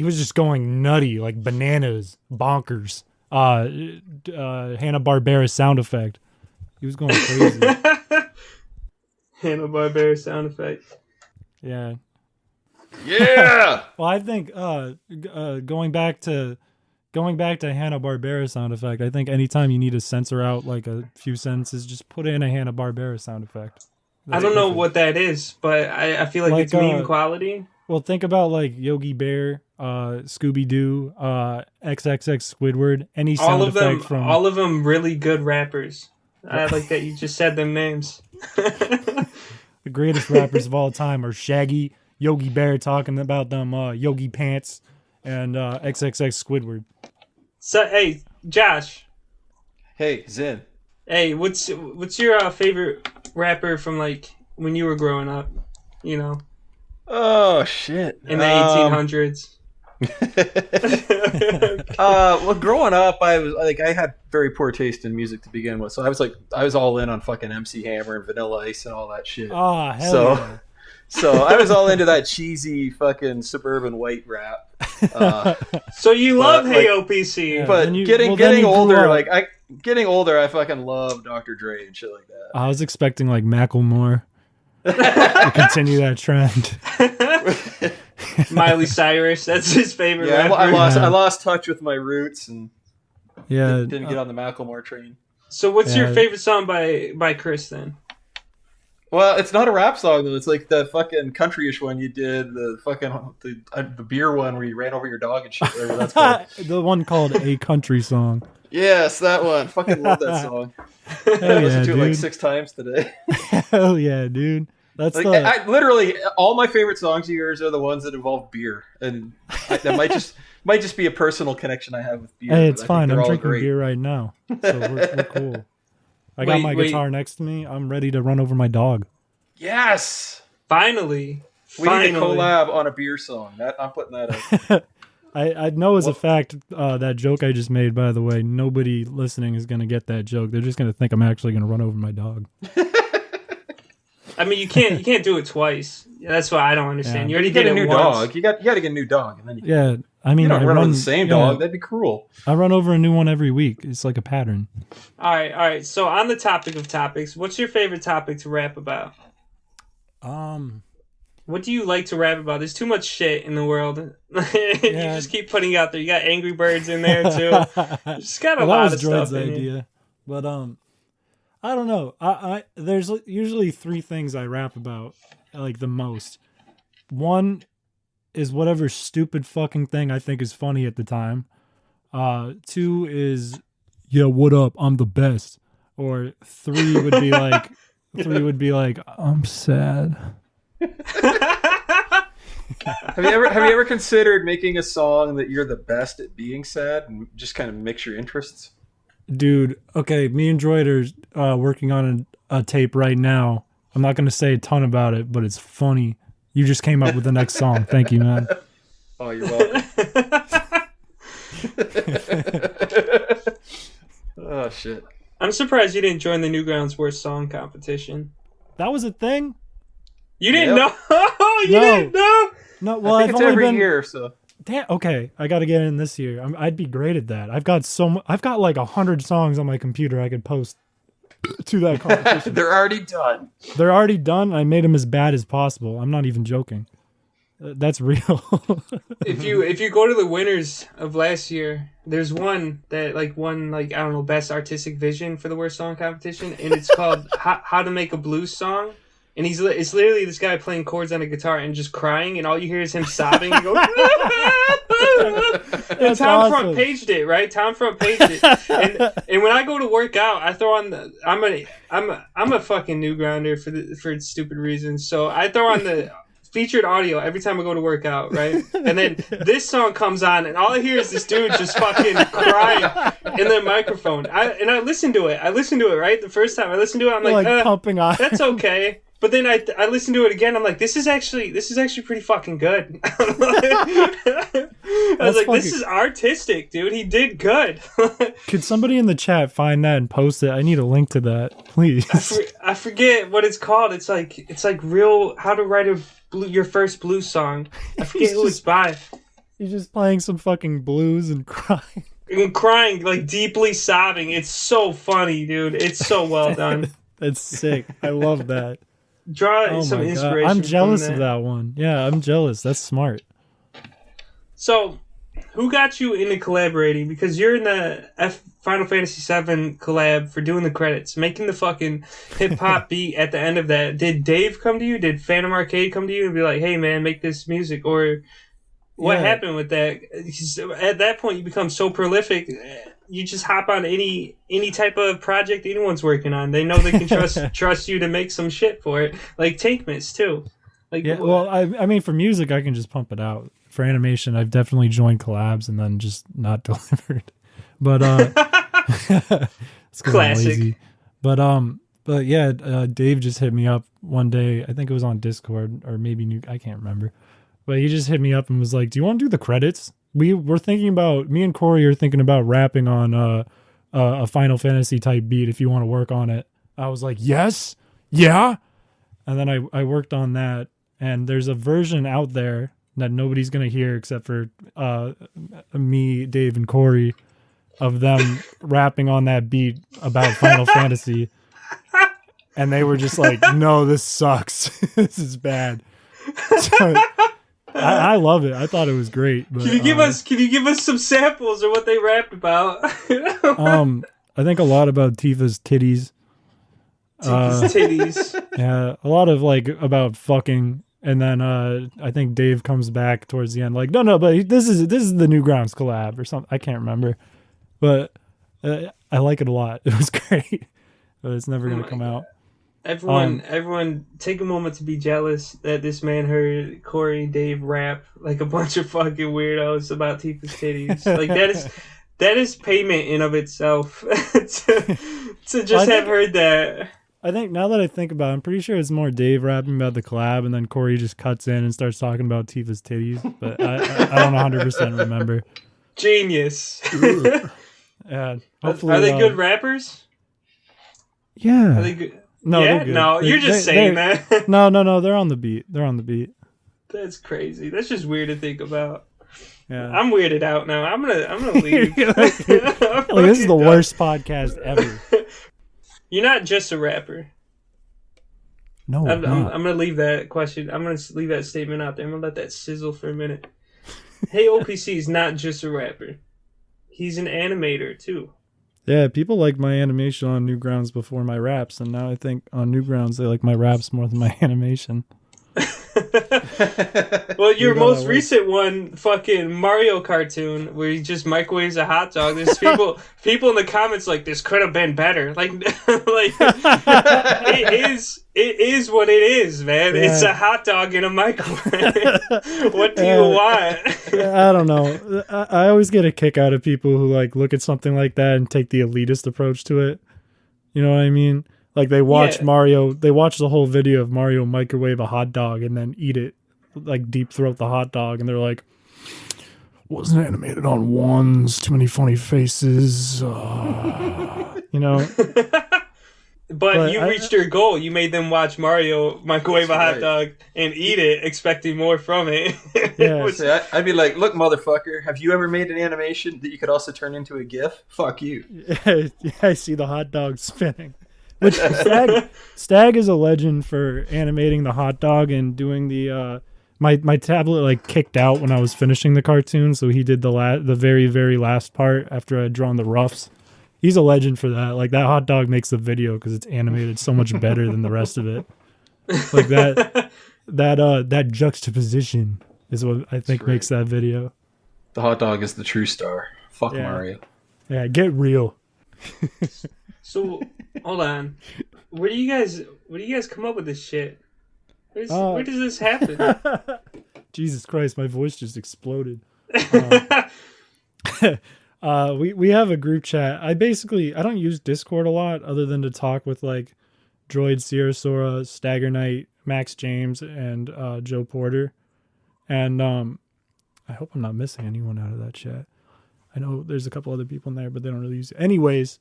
[SPEAKER 4] was just going nutty, like bananas, bonkers. Hanna-Barbera sound effect. He was going crazy.
[SPEAKER 3] Hanna-Barbera sound effect.
[SPEAKER 4] Yeah.
[SPEAKER 1] Yeah.
[SPEAKER 4] Well, I think going back to Hanna-Barbera sound effect, I think anytime you need to censor out like a few sentences, just put in a Hanna-Barbera sound effect.
[SPEAKER 3] I don't know what that is, but I feel like it's meme quality.
[SPEAKER 4] Well, think about like Yogi Bear, Scooby-Doo, XXX Squidward, any sound effect from...
[SPEAKER 3] All of them really good rappers. I like that you just said them names.
[SPEAKER 4] The greatest rappers of all time are Shaggy, Yogi Bear talking about them Yogi Pants, and XXX Squidward.
[SPEAKER 3] So, hey, Josh.
[SPEAKER 1] Hey, Zin.
[SPEAKER 3] Hey, what's your favorite rapper from like when you were growing up? You know.
[SPEAKER 1] Oh shit!
[SPEAKER 3] In the 1800s.
[SPEAKER 1] Well, growing up, I had very poor taste in music to begin with, so I was all in on fucking MC Hammer and Vanilla Ice and all that shit.
[SPEAKER 4] Oh hell yeah.
[SPEAKER 1] So I was all into that cheesy fucking suburban white rap.
[SPEAKER 3] So you love heyopc,
[SPEAKER 1] yeah, but getting older, I fucking love Dr. Dre and shit like that.
[SPEAKER 4] I was expecting like Macklemore. To continue that trend.
[SPEAKER 3] Miley Cyrus, that's his favorite rapper.
[SPEAKER 1] I lost touch with my roots and didn't get on the Macklemore train.
[SPEAKER 3] So what's your favorite song by Chris then?
[SPEAKER 1] Well, it's not a rap song though. It's like the fucking countryish one you did, the fucking the beer one where you ran over your dog and shit. Whatever that's called.
[SPEAKER 4] The one called A Country Song.
[SPEAKER 1] Yes, that one. Fucking love that song. I listened to it like 6 times today.
[SPEAKER 4] Hell yeah, dude. That's
[SPEAKER 1] like, I literally all my favorite songs of yours are the ones that involve beer, and that might just be a personal connection I have with beer.
[SPEAKER 4] Hey, it's fine. I'm drinking beer right now, so we're cool. I got my guitar next to me. I'm ready to run over my dog.
[SPEAKER 1] Yes,
[SPEAKER 3] finally.
[SPEAKER 1] We need to collab on a beer song. I'm putting that out.
[SPEAKER 4] I know as a fact that joke I just made. By the way, nobody listening is gonna get that joke. They're just gonna think I'm actually gonna run over my dog.
[SPEAKER 3] I mean, you can't do it twice. That's what I don't understand.
[SPEAKER 1] Yeah.
[SPEAKER 3] You already did it
[SPEAKER 1] once.
[SPEAKER 3] Dog.
[SPEAKER 1] You got to get a new dog, and then
[SPEAKER 4] you
[SPEAKER 1] don't run over the same dog. That'd be cruel.
[SPEAKER 4] I run over a new one every week. It's like a pattern.
[SPEAKER 3] All right. So on the topic of topics, what's your favorite topic to rap about? What do you like to rap about? There's too much shit in the world. You just keep putting out there. You got Angry Birds in there too. You just got a lot of stuff in idea.
[SPEAKER 4] But I don't know. I there's usually 3 things I rap about like the most. One is whatever stupid fucking thing I think is funny at the time. 2 is what up? I'm the best. Or 3 would be like I'm sad.
[SPEAKER 1] Have you ever considered making a song that you're the best at being sad and just kind of mix your interests?
[SPEAKER 4] Dude, okay, me and Droid are working on a tape right now. I'm not going to say a ton about it, but it's funny. You just came up with the next song. Thank you, man.
[SPEAKER 1] Oh, you're welcome. Oh, shit.
[SPEAKER 3] I'm surprised you didn't join the Newgrounds Worst Song competition.
[SPEAKER 4] That was a thing?
[SPEAKER 3] You didn't know? You
[SPEAKER 4] No.
[SPEAKER 3] didn't know?
[SPEAKER 4] No, well,
[SPEAKER 1] I think
[SPEAKER 4] I've
[SPEAKER 1] it's
[SPEAKER 4] only
[SPEAKER 1] every
[SPEAKER 4] been
[SPEAKER 1] year, so.
[SPEAKER 4] Damn, okay, I got to get in this year. I'd be great at that. I've got like 100 songs on my computer I could post to that competition.
[SPEAKER 1] They're already done.
[SPEAKER 4] They're already done. I made them as bad as possible. I'm not even joking. That's real.
[SPEAKER 3] If you go to the winners of last year, there's one that won I don't know, best artistic vision for the worst song competition, and it's called How to Make a Blues Song. And it's literally this guy playing chords on a guitar and just crying, and all you hear is him sobbing. And go, and Tom Front paged it, right? Tom Front paged it. And when I go to work out, I throw on I'm a fucking new grounder for stupid reasons. So I throw on the featured audio every time I go to work out, right? And then this song comes on, and all I hear is this dude just fucking crying in the microphone. I listen to it. Right? The first time I listened to it, I'm like
[SPEAKER 4] pumping on.
[SPEAKER 3] That's okay. But then I listened to it again. I'm like, this is actually pretty fucking good. I was like, this is artistic, dude. He did good.
[SPEAKER 4] Could somebody in the chat find that and post it? I need a link to that, please.
[SPEAKER 3] I forget what it's called. It's like real how to write your first blues song. I forget who it's by.
[SPEAKER 4] He's just playing some fucking blues and crying.
[SPEAKER 3] And crying, like deeply sobbing. It's so funny, dude. It's so well done.
[SPEAKER 4] That's sick. I love that.
[SPEAKER 3] Draw some inspiration.
[SPEAKER 4] I'm jealous of that one. Yeah, I'm jealous. That's smart.
[SPEAKER 3] So, who got you into collaborating? Because you're in the Final Fantasy VII collab for doing the credits, making the fucking hip hop beat at the end of that. Did Dave come to you? Did Phantom Arcade come to you and be like, "Hey, man, make this music"? Or what happened with that? Because at that point, you become so prolific. You just hop on any type of project anyone's working on. They know they can trust you to make some shit for it. Like Tank Mist too.
[SPEAKER 4] Well, I mean, for music, I can just pump it out. For animation, I've definitely joined collabs and then just not delivered. But it's classic. But yeah, Dave just hit me up one day. I think it was on Discord or maybe I can't remember. But he just hit me up and was like, "Do you want to do the credits?" Me and Corey are thinking about rapping on a Final Fantasy type beat if you want to work on it. I was like, yes, yeah. And then I worked on that, and there's a version out there that nobody's going to hear except for me, Dave, and Corey of them rapping on that beat about Final Fantasy. And they were just like, no, this sucks. This is bad. So, I love it. I thought it was great. But,
[SPEAKER 3] can you give us some samples of what they rapped about?
[SPEAKER 4] I think a lot about Tifa's titties.
[SPEAKER 3] Tifa's titties.
[SPEAKER 4] Yeah, a lot of about fucking, and then I think Dave comes back towards the end, like, no, but this is the Newgrounds collab or something. I can't remember, but I like it a lot. It was great, but it's never gonna come out.
[SPEAKER 3] Everyone, take a moment to be jealous that this man heard Corey and Dave rap like a bunch of fucking weirdos about Tifa's titties. Like that is payment in of itself to just have heard that.
[SPEAKER 4] I think now that I think about it, I'm pretty sure it's more Dave rapping about the collab, and then Corey just cuts in and starts talking about Tifa's titties. But I don't 100% remember.
[SPEAKER 3] Genius.
[SPEAKER 4] Yeah. Hopefully,
[SPEAKER 3] are they good rappers?
[SPEAKER 4] Yeah.
[SPEAKER 3] Are they good?
[SPEAKER 4] No,
[SPEAKER 3] yeah? No, you're just saying that.
[SPEAKER 4] No, they're on the beat.
[SPEAKER 3] That's crazy. That's just weird to think about.
[SPEAKER 4] Yeah.
[SPEAKER 3] I'm weirded out now. I'm gonna leave.
[SPEAKER 4] This is the worst podcast ever.
[SPEAKER 3] You're not just a rapper.
[SPEAKER 4] No,
[SPEAKER 3] I'm gonna leave that question. I'm gonna leave that statement out there. I'm gonna let that sizzle for a minute. heyopc is not just a rapper. He's an animator too.
[SPEAKER 4] Yeah, people like my animation on Newgrounds before my raps, and now I think on Newgrounds they like my raps more than my animation.
[SPEAKER 3] Well, your most recent one, fucking Mario cartoon, where he just microwaves a hot dog. There's people in the comments like, this could have been better. Like it is what it is, man. Yeah. It's a hot dog in a microwave. What do you want?
[SPEAKER 4] I don't know. I always get a kick out of people who look at something like that and take the elitist approach to it. You know what I mean? Like they watch Mario, they watch the whole video of Mario microwave a hot dog and then eat it, deep throat the hot dog, and they're like, wasn't animated on ones, too many funny faces. You you know.
[SPEAKER 3] But you reached your goal. You made them watch Mario microwave a hot dog and eat it, expecting more from it.
[SPEAKER 4] Yeah.
[SPEAKER 1] So I'd be like, look, motherfucker, have you ever made an animation that you could also turn into a GIF? Fuck you.
[SPEAKER 4] Yeah, I see the hot dog spinning. Which Stag is a legend for animating the hot dog and doing the my tablet like kicked out when I was finishing the cartoon, so he did the very, very last part after I'd drawn the roughs. He's a legend for that. Like, that hot dog makes the video because it's animated so much better than the rest of it. Like that juxtaposition is what I think makes that video.
[SPEAKER 1] The hot dog is the true star. Fuck Mario.
[SPEAKER 4] Yeah, get real.
[SPEAKER 3] So hold on. Where do you guys come up with this shit? Where does this happen?
[SPEAKER 4] Jesus Christ, my voice just exploded. We have a group chat. I don't use Discord a lot other than to talk with like Droid, Sierra Sora, Stagger Knight, Max James, and Joe Porter. And I hope I'm not missing anyone out of that chat. I know there's a couple other people in there, but they don't really use it. Anyways,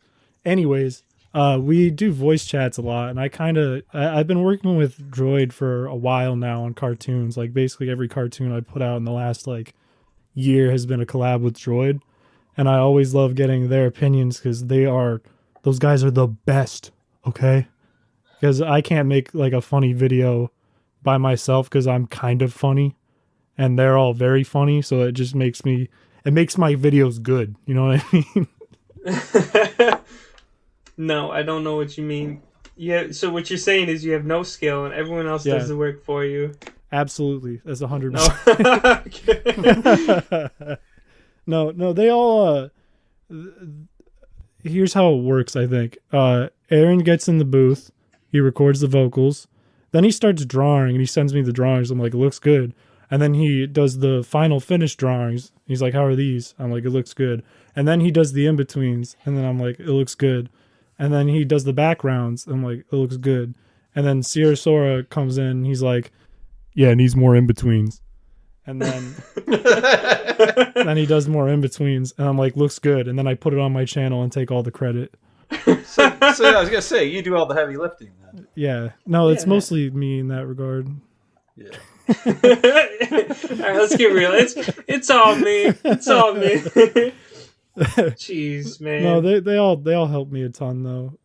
[SPEAKER 4] we do voice chats a lot, and I've been working with Droid for a while now on cartoons. Like, basically every cartoon I put out in the last like year has been a collab with Droid. And I always love getting their opinions because those guys are the best, okay? Because I can't make like a funny video by myself because I'm kind of funny, and they're all very funny, so it just makes my videos good. You know what I mean?
[SPEAKER 3] No, I don't know what you mean. Yeah, so what you're saying is you have no skill and everyone else does the work for you.
[SPEAKER 4] Absolutely, that's 100%. No, they all, here's how it works, I think. Aaron gets in the booth, he records the vocals, then he starts drawing, and he sends me the drawings. I'm like, it looks good. And then he does the final finished drawings. He's like, how are these? I'm like, it looks good. And then he does the in-betweens, and then I'm like, it looks good. And then he does the backgrounds, I'm like, it looks good. And then Sierra Sora comes in, and he's like, yeah, it needs more in-betweens. And then then he does more in-betweens, and I'm like, looks good. And then I put it on my channel and take all the credit.
[SPEAKER 1] So I was going to say, you do all the heavy lifting then.
[SPEAKER 4] Yeah. No, it's mostly me in that regard.
[SPEAKER 1] Yeah.
[SPEAKER 3] All right, let's get real. It's all me. It's all me. Jeez, man.
[SPEAKER 4] No, they all help me a ton though.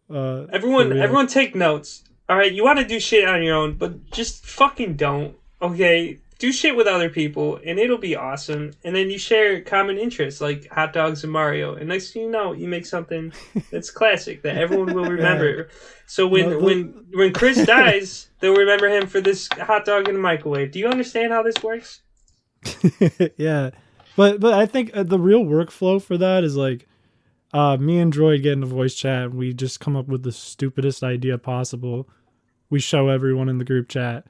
[SPEAKER 3] Everyone take notes. All right, you want to do shit on your own, but just fucking don't. Okay, do shit with other people, and it'll be awesome. And then you share common interests like hot dogs and Mario. And next thing you know, you make something that's classic that everyone will remember. Yeah. So when Chris dies, they'll remember him for this hot dog in the microwave. Do you understand how this works?
[SPEAKER 4] Yeah, but I think the real workflow for that is like me and Droid get in a voice chat, and we just come up with the stupidest idea possible. We show everyone in the group chat.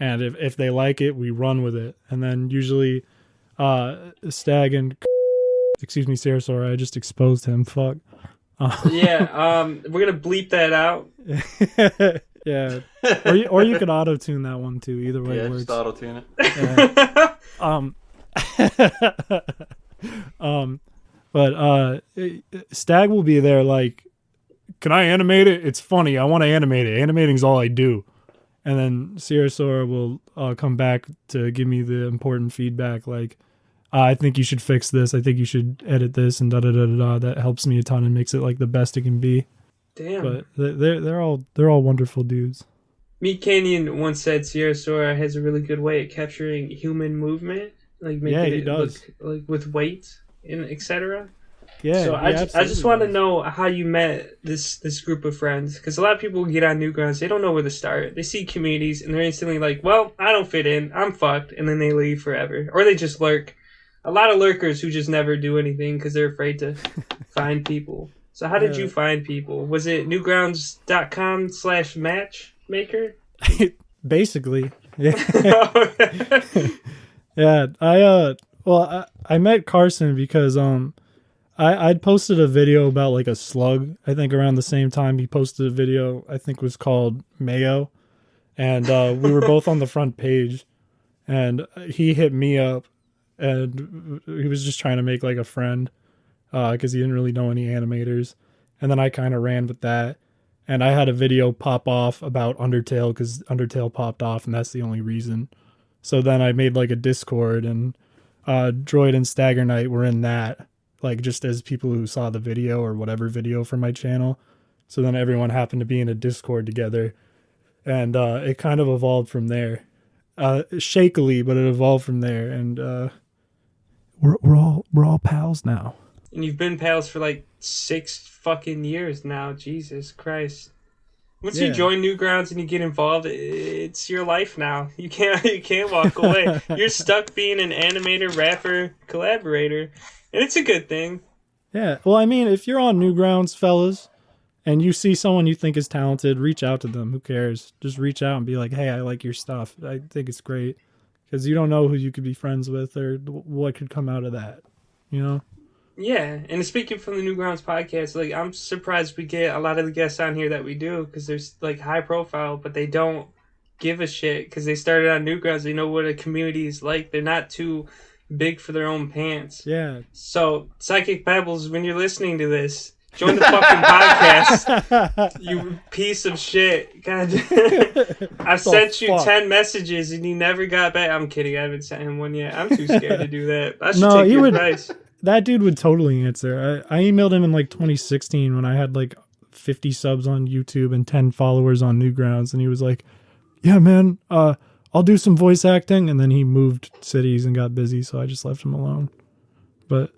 [SPEAKER 4] And if they like it, we run with it. And then usually Stag and... Excuse me, Sierra Sora, I just exposed him. Fuck.
[SPEAKER 3] Yeah, we're going to bleep that out.
[SPEAKER 4] Yeah. Or you could auto-tune that one, too. Either way it works.
[SPEAKER 1] Just auto-tune
[SPEAKER 4] it. But Stag will be there like, can I animate it? It's funny. I want to animate it. Animating's all I do. And then Sierra Sora will come back to give me the important feedback, like, I think you should fix this. I think you should edit this, and da-da-da-da-da. That helps me a ton and makes it like the best it can be.
[SPEAKER 3] Damn.
[SPEAKER 4] But they're all wonderful dudes.
[SPEAKER 3] Meat Canyon once said Sierra Sora has a really good way at capturing human movement, like making
[SPEAKER 4] he does.
[SPEAKER 3] Look like with weight and etc.
[SPEAKER 4] Yeah.
[SPEAKER 3] So I just want to know how you met this group of friends, because a lot of people get on Newgrounds, they don't know where to start. They see communities and they're instantly like, well, I don't fit in, I'm fucked, and then they leave forever, or they just lurk. A lot of lurkers who just never do anything because they're afraid to find people. So how did you find people? Was it newgrounds.com/matchmaker?
[SPEAKER 4] Basically. Yeah. Yeah. I met Carson because I'd posted a video about like a slug. I think around the same time he posted a video, I think was called Mayo. And we were both on the front page, and he hit me up, and he was just trying to make like a friend because he didn't really know any animators. and then I kind of ran with that. And I had a video pop off about Undertale because Undertale popped off, and that's the only reason. So then I made like a Discord, and Droid and Stagger Knight were in that, like just as people who saw the video or whatever video from my channel. So then everyone happened to be in a Discord together, and it kind of evolved from there. Shakily, but it evolved from there, and we're all pals now.
[SPEAKER 3] And you've been pals for like 6 fucking years now. Jesus Christ. Once you join Newgrounds and you get involved, it's your life now. You can't walk away. You're stuck being an animator, rapper, collaborator, and it's a good thing.
[SPEAKER 4] Yeah. Well, I mean, if you're on Newgrounds, fellas, and you see someone you think is talented, reach out to them. Who cares? Just reach out and be like, hey, I like your stuff. I think it's great. Because you don't know who you could be friends with or what could come out of that, you know?
[SPEAKER 3] Yeah, and speaking from the Newgrounds podcast, like I'm surprised we get a lot of the guests on here that we do because there's like high profile, but they don't give a shit because they started on Newgrounds. They know what a community is like. They're not too big for their own pants.
[SPEAKER 4] Yeah.
[SPEAKER 3] So, Psychic Pebbles, when you're listening to this, join the fucking podcast, you piece of shit. God, I've sent you 10 messages and you never got back. I'm kidding. I haven't sent him one yet. I'm too scared to do that. I should take your advice.
[SPEAKER 4] That dude would totally answer. I emailed him in like 2016 when I had like 50 subs on YouTube and 10 followers on Newgrounds, and he was like, yeah, man, I'll do some voice acting. And then he moved cities and got busy, so I just left him alone. But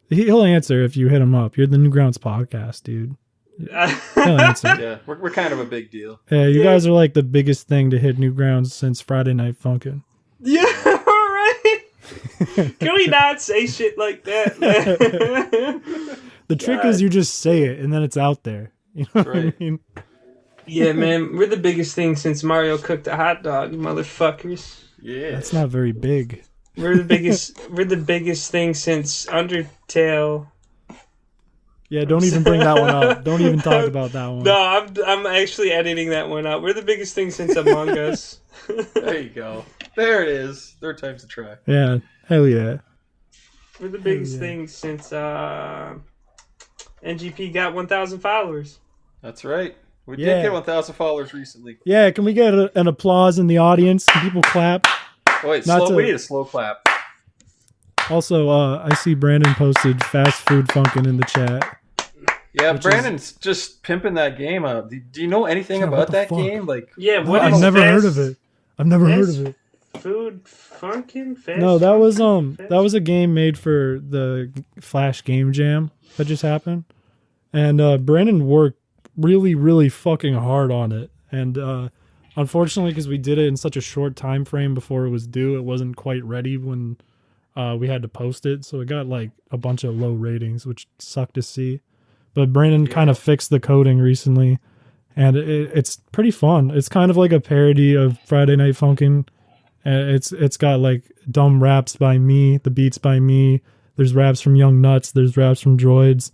[SPEAKER 4] he'll answer if you hit him up. You're the Newgrounds podcast, dude. He'll answer.
[SPEAKER 1] Yeah, we're kind of a big deal.
[SPEAKER 4] Yeah, you guys are like the biggest thing to hit Newgrounds since Friday Night Funkin'.
[SPEAKER 3] Yeah, right. Can we not say shit like that, man?
[SPEAKER 4] The trick is you just say it and then it's out there. You know what I mean?
[SPEAKER 3] Yeah, man, we're the biggest thing since Mario cooked a hot dog, you motherfuckers.
[SPEAKER 1] Yeah,
[SPEAKER 4] that's not very big.
[SPEAKER 3] We're the biggest. We're the biggest thing since Undertale.
[SPEAKER 4] Yeah, don't even bring that one up. Don't even talk about that one.
[SPEAKER 3] No, I'm actually editing that one out. We're the biggest thing since Among Us.
[SPEAKER 1] There you go. There it is. Third time's the try.
[SPEAKER 4] Yeah, hell yeah.
[SPEAKER 3] We're the biggest thing since NGP got 1,000 followers.
[SPEAKER 1] That's right. We did get 1,000 followers recently.
[SPEAKER 4] Yeah, can we get an applause in the audience? Can people clap?
[SPEAKER 1] Oh, wait, we need a slow clap.
[SPEAKER 4] Also, I see Brandon posted Fast Food Funkin' in the chat.
[SPEAKER 1] Yeah, Brandon's just pimping that game up. Do you know anything about that game? Like,
[SPEAKER 3] yeah,
[SPEAKER 4] I've never heard of it. I've never heard of it.
[SPEAKER 3] Food Funkin'?
[SPEAKER 4] No, that was a game made for the Flash Game Jam that just happened, and Brandon worked really, really fucking hard on it, and unfortunately, because we did it in such a short time frame before it was due, it wasn't quite ready when we had to post it, so it got like a bunch of low ratings, which sucked to see. But Brandon kind of fixed the coding recently, and it's pretty fun. It's kind of like a parody of Friday Night Funkin'. It's got like dumb raps by me, the beats by me. There's raps from Yung Nutz. There's raps from Droid.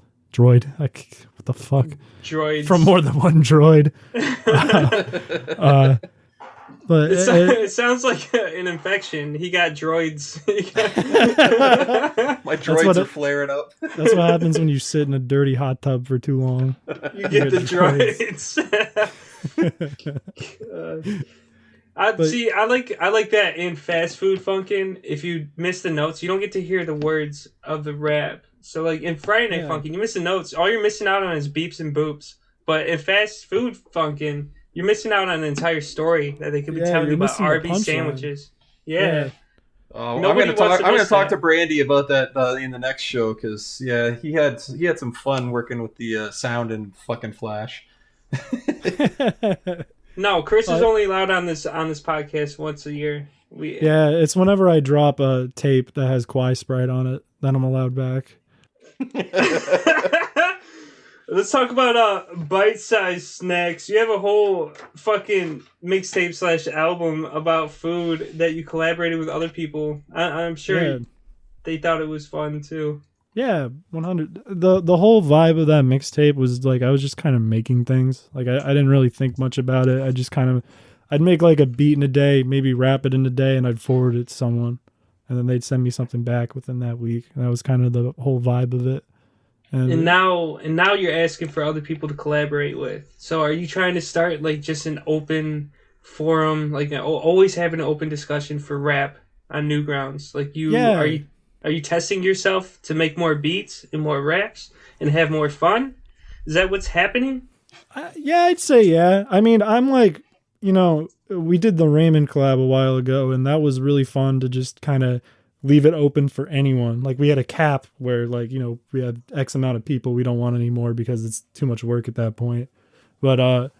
[SPEAKER 4] Like, what the fuck?
[SPEAKER 3] Droids.
[SPEAKER 4] From more than one droid. But
[SPEAKER 3] it sounds like an infection. He got droids.
[SPEAKER 1] My droids are flaring up.
[SPEAKER 4] That's what happens when you sit in a dirty hot tub for too long.
[SPEAKER 3] You get the droids. I like that in Fast Food Funkin'. If you miss the notes, you don't get to hear the words of the rap. So like in Friday Night Funkin', you miss the notes. All you're missing out on is beeps and boops. But in Fast Food Funkin', you're missing out on an entire story that they could be telling you about Arby's sandwiches. Yeah.
[SPEAKER 1] Oh, I'm going to talk to Brandy about that in the next show because he had some fun working with the sound and fucking Flash.
[SPEAKER 3] No, Chris is only allowed on this podcast once a year.
[SPEAKER 4] It's whenever I drop a tape that has Quai Sprite on it, then I'm allowed back.
[SPEAKER 3] Let's talk about bite-sized snacks. You have a whole fucking mixtape / album about food that you collaborated with other people. I'm sure they thought it was fun too. Yeah,
[SPEAKER 4] 100. The whole vibe of that mixtape was like I was just kind of making things. Like I didn't really think much about it. I just I'd make like a beat in a day, maybe rap it in a day, and I'd forward it to someone, and then they'd send me something back within that week. And that was kind of the whole vibe of it.
[SPEAKER 3] And now you're asking for other people to collaborate with. So are you trying to start like just an open forum, like always having an open discussion for rap on Newgrounds? Like are you testing yourself to make more beats and more raps and have more fun? Is that what's happening?
[SPEAKER 4] Yeah, I'd say yeah. I mean, I'm like, we did the Raymond collab a while ago, and that was really fun to just kind of leave it open for anyone. Like we had a cap where like, we have X amount of people we don't want anymore because it's too much work at that point. But,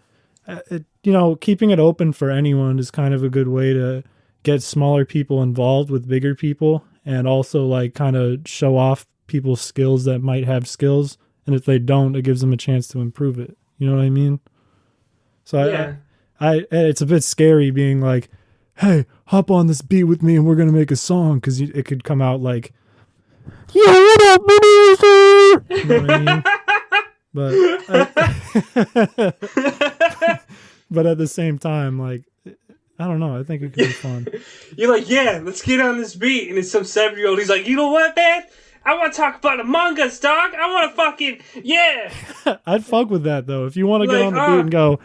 [SPEAKER 4] keeping it open for anyone is kind of a good way to get smaller people involved with bigger people and also like kind of show off people's skills that might have skills. And if they don't, it gives them a chance to improve it. You know what I mean? So
[SPEAKER 3] yeah.
[SPEAKER 4] I it's a bit scary being like, hey, hop on this beat with me and we're going to make a song. Because it could come out like, yeah, what up, producer? You know what I mean? But at the same time, like, I don't know. I think it could be fun.
[SPEAKER 3] You're like, yeah, let's get on this beat. And it's some 7-year-old. He's like, you know what, man? I want to talk about Among Us, dog. I want to fucking, yeah.
[SPEAKER 4] I'd fuck with that, though. If you want to get on the beat and go,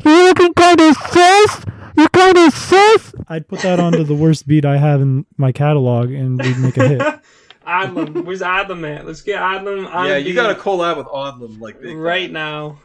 [SPEAKER 4] you're looking kind of sus? You're kind of sus? I'd put that onto the worst beat I have in my catalog, and we'd make a hit.
[SPEAKER 3] Odlum. Where's Odlum at? Let's get Odlum on
[SPEAKER 1] you got to collab with Odlum like big
[SPEAKER 3] right now.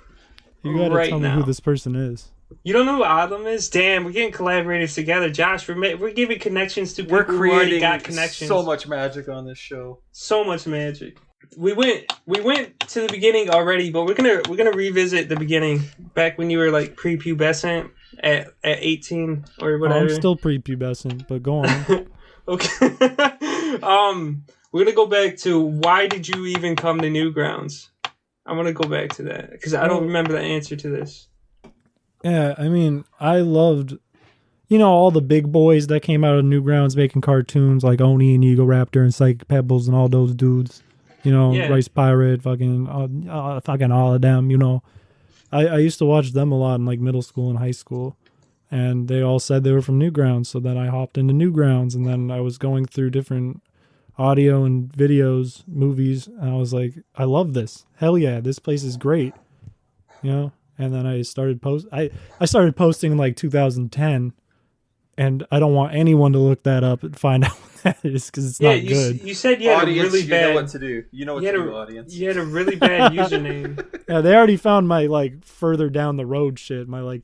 [SPEAKER 4] You got to tell me who this person is.
[SPEAKER 3] You don't know who Odlum is? Damn, we're getting collaborators together. Josh, we're giving connections to people who already got connections.
[SPEAKER 1] So much magic on this show.
[SPEAKER 3] So much magic. We went to the beginning already, but we're gonna revisit the beginning back when you were like prepubescent at 18 or whatever.
[SPEAKER 4] I'm still prepubescent, but go on.
[SPEAKER 3] Okay. We're gonna go back to why did you even come to Newgrounds? I want to go back to that because I don't remember the answer to this.
[SPEAKER 4] Yeah, I mean, I loved, all the big boys that came out of Newgrounds making cartoons like Oni and Eagle Raptor and Psychic Pebbles and all those dudes. Rice Pirate, fucking all of them. I used to watch them a lot in like middle school and high school, and they all said they were from Newgrounds. So then I hopped into Newgrounds, and then I was going through different audio and videos, movies, and I was like, I love this. Hell yeah, this place is great. And then I started I started posting in like 2010, and I don't want anyone to look that up and find out what that is because it's not good.
[SPEAKER 3] You said you had
[SPEAKER 1] audience,
[SPEAKER 3] a really bad.
[SPEAKER 1] You know what to do. You know what to do, audience.
[SPEAKER 3] You had a really bad username.
[SPEAKER 4] Yeah, they already found my like further down the road shit. My like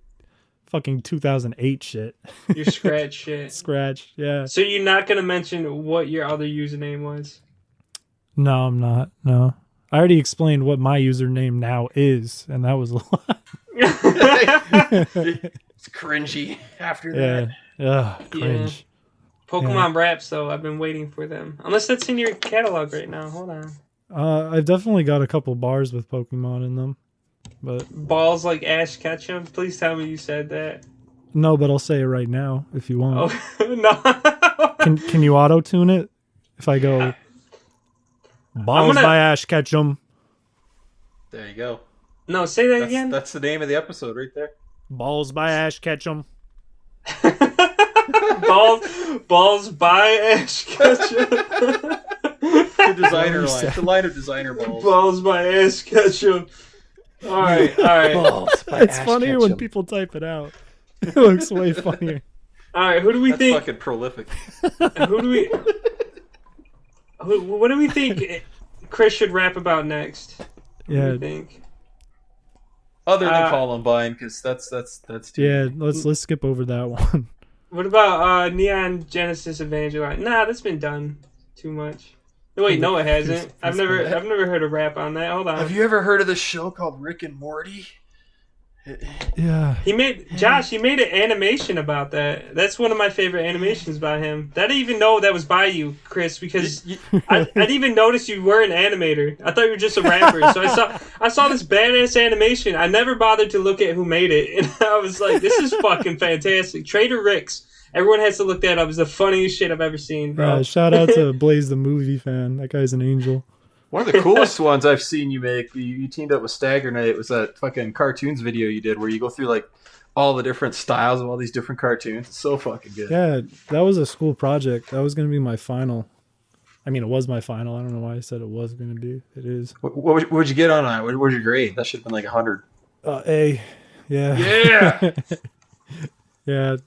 [SPEAKER 4] fucking 2008 shit.
[SPEAKER 3] Your Scratch shit.
[SPEAKER 4] Scratch, yeah.
[SPEAKER 3] So you're not gonna mention what your other username was?
[SPEAKER 4] No, I'm not. No. I already explained what my username now is, and that was a lot.
[SPEAKER 1] It's cringy after that.
[SPEAKER 4] Cringe.
[SPEAKER 3] Yeah. Pokemon raps, though, I've been waiting for them. Unless that's in your catalog right now. Hold on.
[SPEAKER 4] I've definitely got a couple bars with Pokemon in them. But
[SPEAKER 3] balls like Ash Ketchum? Please tell me you said that.
[SPEAKER 4] No, but I'll say it right now if you want.
[SPEAKER 3] Oh, no.
[SPEAKER 4] Can you auto-tune it? If I go... Balls by Ash Ketchum.
[SPEAKER 1] There you go.
[SPEAKER 3] No, say that again.
[SPEAKER 1] That's the name of the episode right there.
[SPEAKER 4] Balls by Ash Ketchum.
[SPEAKER 3] balls by Ash Ketchum.
[SPEAKER 1] The designer line. The line of designer balls.
[SPEAKER 3] Balls by Ash Ketchum. All right.
[SPEAKER 1] Balls by
[SPEAKER 4] it's
[SPEAKER 1] Ash
[SPEAKER 4] funnier
[SPEAKER 1] Ketchum.
[SPEAKER 4] when people type it out. It looks way funnier.
[SPEAKER 3] All right, who do we think?
[SPEAKER 1] That's fucking prolific.
[SPEAKER 3] What do we think Chris should rap about next? What do you think?
[SPEAKER 1] Other than Columbine, because that's too.
[SPEAKER 4] Yeah, let's skip over that one.
[SPEAKER 3] What about Neon Genesis Evangeline? Nah, that's been done too much. Wait, no, it hasn't. I've never heard a rap on that. Hold on.
[SPEAKER 1] Have you ever heard of this show called Rick and Morty?
[SPEAKER 4] Yeah.
[SPEAKER 3] He made an animation about that. That's one of my favorite animations by him. I didn't even know that was by you, Chris, because I didn't even notice you were an animator. I thought you were just a rapper. So I saw this badass animation. I never bothered to look at who made it, and I was like, this is fucking fantastic. Trader Rick's. Everyone has to look that up. It's the funniest shit I've ever seen, bro.
[SPEAKER 4] Shout out to Blaze the movie fan. That guy's an angel.
[SPEAKER 1] One of the coolest ones I've seen you make, you teamed up with Stagger Knight, was that fucking cartoons video you did where you go through like all the different styles of all these different cartoons. It's so fucking good.
[SPEAKER 4] Yeah, that was a school project. That was going to be my final. I mean, it was my final. I don't know why I said it was going to be. It is.
[SPEAKER 1] What'd you get on that? What was your grade? That should have been like 100.
[SPEAKER 4] A. Yeah.
[SPEAKER 1] Yeah.
[SPEAKER 4] Yeah.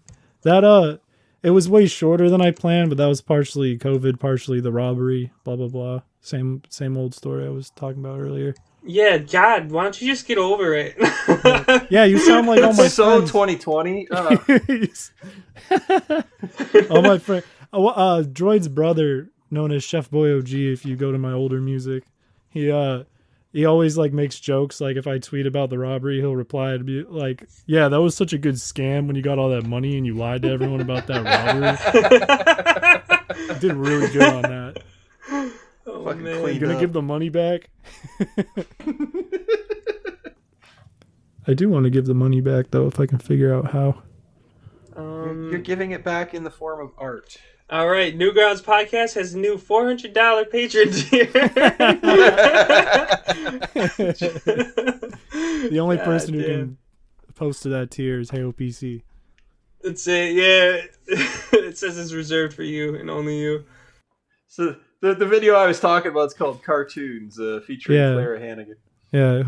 [SPEAKER 4] That it was way shorter than I planned, but that was partially COVID, partially the robbery, blah blah blah. Same old story I was talking about earlier.
[SPEAKER 3] Yeah, God, why don't you just get over it?
[SPEAKER 4] Yeah, you sound like all my
[SPEAKER 1] so
[SPEAKER 4] friends.
[SPEAKER 1] 2020.
[SPEAKER 4] All my friends. Droid's brother, known as Chef Boy OG, if you go to my older music, he always like makes jokes. Like if I tweet about the robbery, he'll reply to be like, "Yeah, that was such a good scam when you got all that money and you lied to everyone about that robbery." You did really good on that.
[SPEAKER 3] Oh,
[SPEAKER 1] Fucking
[SPEAKER 3] man.
[SPEAKER 1] clean.
[SPEAKER 4] You gonna give the money back? I do want to give the money back though, if I can figure out how.
[SPEAKER 1] You're giving it back in the form of art.
[SPEAKER 3] All right, Newgrounds Podcast has a new $400 patron tier.
[SPEAKER 4] The only
[SPEAKER 3] God
[SPEAKER 4] person who
[SPEAKER 3] damn.
[SPEAKER 4] can post to that tier is heyopc.
[SPEAKER 3] That's it, yeah. It says it's reserved for you and only you.
[SPEAKER 1] So the video I was talking about is called Cartoons, featuring
[SPEAKER 4] Yeah.
[SPEAKER 1] Clara Hannigan.
[SPEAKER 4] Yeah,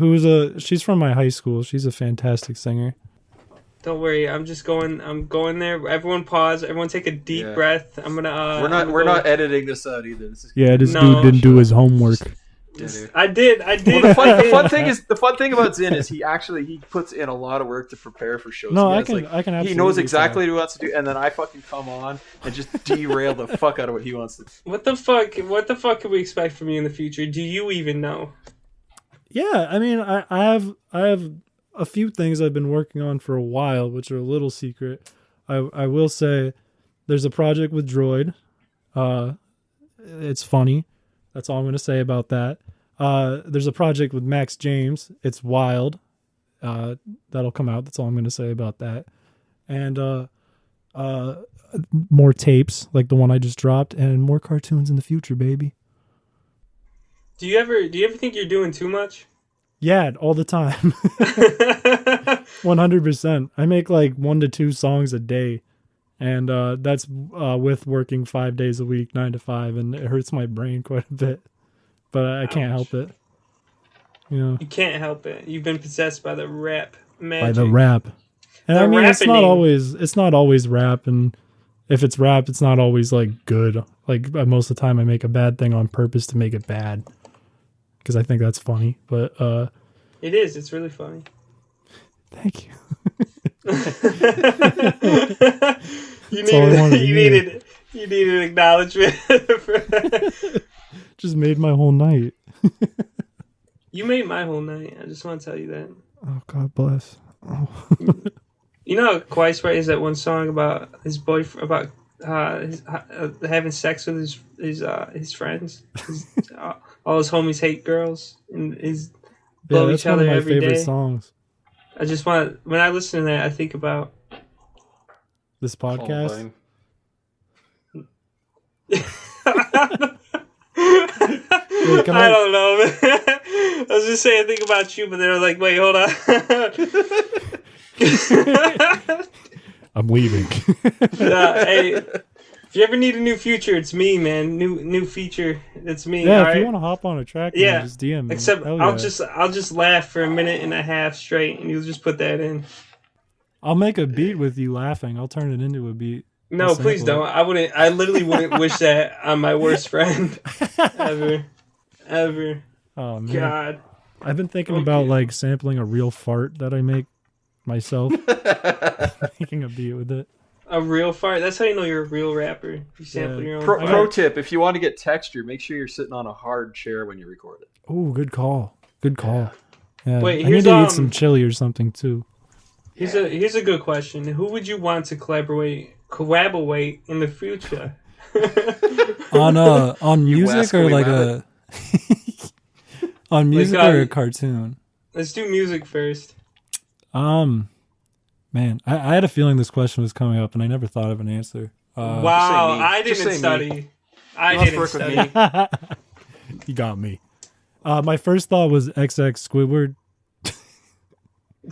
[SPEAKER 4] she's from my high school. She's a fantastic singer.
[SPEAKER 3] Don't worry, I'm going there. Everyone pause. Everyone take a deep
[SPEAKER 1] Yeah.
[SPEAKER 3] breath. I'm gonna.
[SPEAKER 1] We're not editing this out either. This is
[SPEAKER 4] Yeah, this
[SPEAKER 3] No,
[SPEAKER 4] dude didn't do his homework.
[SPEAKER 1] dude.
[SPEAKER 3] I did.
[SPEAKER 1] Well, the fun thing about Zin is he puts in a lot of work to prepare for shows.
[SPEAKER 4] No,
[SPEAKER 1] He
[SPEAKER 4] I
[SPEAKER 1] has,
[SPEAKER 4] can
[SPEAKER 1] like,
[SPEAKER 4] absolutely.
[SPEAKER 1] he knows
[SPEAKER 4] tell.
[SPEAKER 1] exactly what he wants to do, and then I fucking come on and just derail the fuck out of what he wants to do.
[SPEAKER 3] What the fuck? What the fuck can we expect from you in the future? Do you even know?
[SPEAKER 4] Yeah, I mean, I have a few things I've been working on for a while, which are a little secret. I will say, there's a project with Droid. It's funny. That's all I'm going to say about that. There's a project with Max James. It's wild. That'll come out. That's all I'm going to say about that. And more tapes like the one I just dropped, and more cartoons in the future, baby.
[SPEAKER 3] Do you ever think you're doing too much?
[SPEAKER 4] Yeah, all the time. 100%. I make like 1 to 2 songs a day, and that's with working 5 days a week, 9 to 5, and it hurts my brain quite a bit. But I can't help it. You know,
[SPEAKER 3] You can't help it. You've been possessed by the rap magic.
[SPEAKER 4] by the rap. And
[SPEAKER 3] The
[SPEAKER 4] I mean, it's not
[SPEAKER 3] rappening.
[SPEAKER 4] always rap, and if it's rap, it's not always like good. Like most of the time, I make a bad thing on purpose to make it bad, because I think that's funny. But
[SPEAKER 3] It is. It's really funny.
[SPEAKER 4] thank you.
[SPEAKER 3] You
[SPEAKER 4] That's all I wanted to hear.
[SPEAKER 3] needed acknowledgement.
[SPEAKER 4] Just made my whole night.
[SPEAKER 3] You made my whole night. I just want to tell you that.
[SPEAKER 4] Oh, God bless. Oh.
[SPEAKER 3] You know how Quai's writes that one song about his boyfriend, about having sex with his friends. All his homies hate girls and blow
[SPEAKER 4] That's
[SPEAKER 3] each
[SPEAKER 4] one
[SPEAKER 3] other
[SPEAKER 4] of my
[SPEAKER 3] every
[SPEAKER 4] favorite
[SPEAKER 3] day.
[SPEAKER 4] songs.
[SPEAKER 3] I just want, when I listen to that, I think about
[SPEAKER 4] This podcast. Wait,
[SPEAKER 3] I don't know, man. I was just saying, think about you, but then I was like, wait, hold on.
[SPEAKER 4] I'm leaving.
[SPEAKER 3] Hey, if you ever need a new feature, it's me, man. New feature, it's me.
[SPEAKER 4] Yeah,
[SPEAKER 3] all
[SPEAKER 4] if
[SPEAKER 3] right?
[SPEAKER 4] you want to hop on a track,
[SPEAKER 3] Yeah.
[SPEAKER 4] man, just DM me.
[SPEAKER 3] Except
[SPEAKER 4] Hell
[SPEAKER 3] I'll
[SPEAKER 4] yeah.
[SPEAKER 3] just laugh for a minute and a half straight, and you'll just put that in.
[SPEAKER 4] I'll make a beat with you laughing. I'll turn it into a beat.
[SPEAKER 3] No,
[SPEAKER 4] I'll
[SPEAKER 3] please
[SPEAKER 4] sample
[SPEAKER 3] don't. I wouldn't. I literally wouldn't wish that on my worst friend ever.
[SPEAKER 4] Oh man,
[SPEAKER 3] God.
[SPEAKER 4] I've been thinking
[SPEAKER 3] Okay.
[SPEAKER 4] about like sampling a real fart that I make myself, making a beat with it.
[SPEAKER 3] A real fart. That's how you know you're a real rapper. You sample
[SPEAKER 4] Yeah.
[SPEAKER 3] your own
[SPEAKER 1] Pro
[SPEAKER 3] fart.
[SPEAKER 1] tip: if you want to get texture, make sure you're sitting on a hard chair when you record it.
[SPEAKER 4] Oh, good call. Good call. Yeah.
[SPEAKER 3] Wait,
[SPEAKER 4] I need
[SPEAKER 3] here's,
[SPEAKER 4] to eat some chili or something too.
[SPEAKER 3] Here's a good question. Who would you want to collaborate in the future?
[SPEAKER 4] On music or
[SPEAKER 1] wascally
[SPEAKER 4] like
[SPEAKER 1] rabbit.
[SPEAKER 4] on music or a cartoon?
[SPEAKER 3] Let's do music first.
[SPEAKER 4] Man, I had a feeling this question was coming up, and I never thought of an answer.
[SPEAKER 3] Wow,
[SPEAKER 1] me.
[SPEAKER 3] I
[SPEAKER 1] Just
[SPEAKER 3] didn't
[SPEAKER 1] say
[SPEAKER 3] study.
[SPEAKER 1] me.
[SPEAKER 3] I
[SPEAKER 1] You want to
[SPEAKER 3] didn't
[SPEAKER 1] work with
[SPEAKER 3] study.
[SPEAKER 1] me?
[SPEAKER 4] You got me. My first thought was XX Squidward,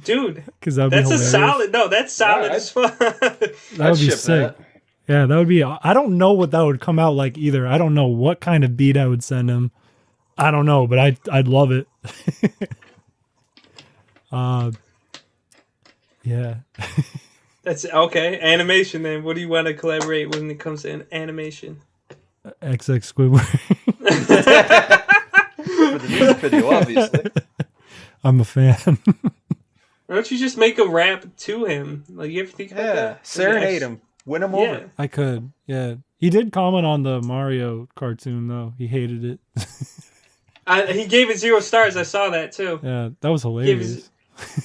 [SPEAKER 3] Dude,
[SPEAKER 4] because that would be
[SPEAKER 3] that's a
[SPEAKER 4] hilarious.
[SPEAKER 3] solid. No, that's solid
[SPEAKER 1] Alright.
[SPEAKER 3] as fuck.
[SPEAKER 4] That would
[SPEAKER 1] I'd
[SPEAKER 4] be
[SPEAKER 1] ship
[SPEAKER 4] sick.
[SPEAKER 1] that.
[SPEAKER 4] Yeah, that would be. I don't know what that would come out like either. I don't know what kind of beat I would send him. I don't know, but I'd love it. Yeah.
[SPEAKER 3] That's okay. Animation then. What do you want to collaborate when it comes to animation?
[SPEAKER 4] XX Squidward.
[SPEAKER 1] For the music video, obviously.
[SPEAKER 4] I'm a fan.
[SPEAKER 3] Why don't you just make a rap to him? Like, you ever think about that?
[SPEAKER 1] Serenade him. Win him over.
[SPEAKER 4] I could. Yeah. He did comment on the Mario cartoon though. He hated it.
[SPEAKER 3] He gave it 0 stars. I saw that too.
[SPEAKER 4] Yeah, that was hilarious.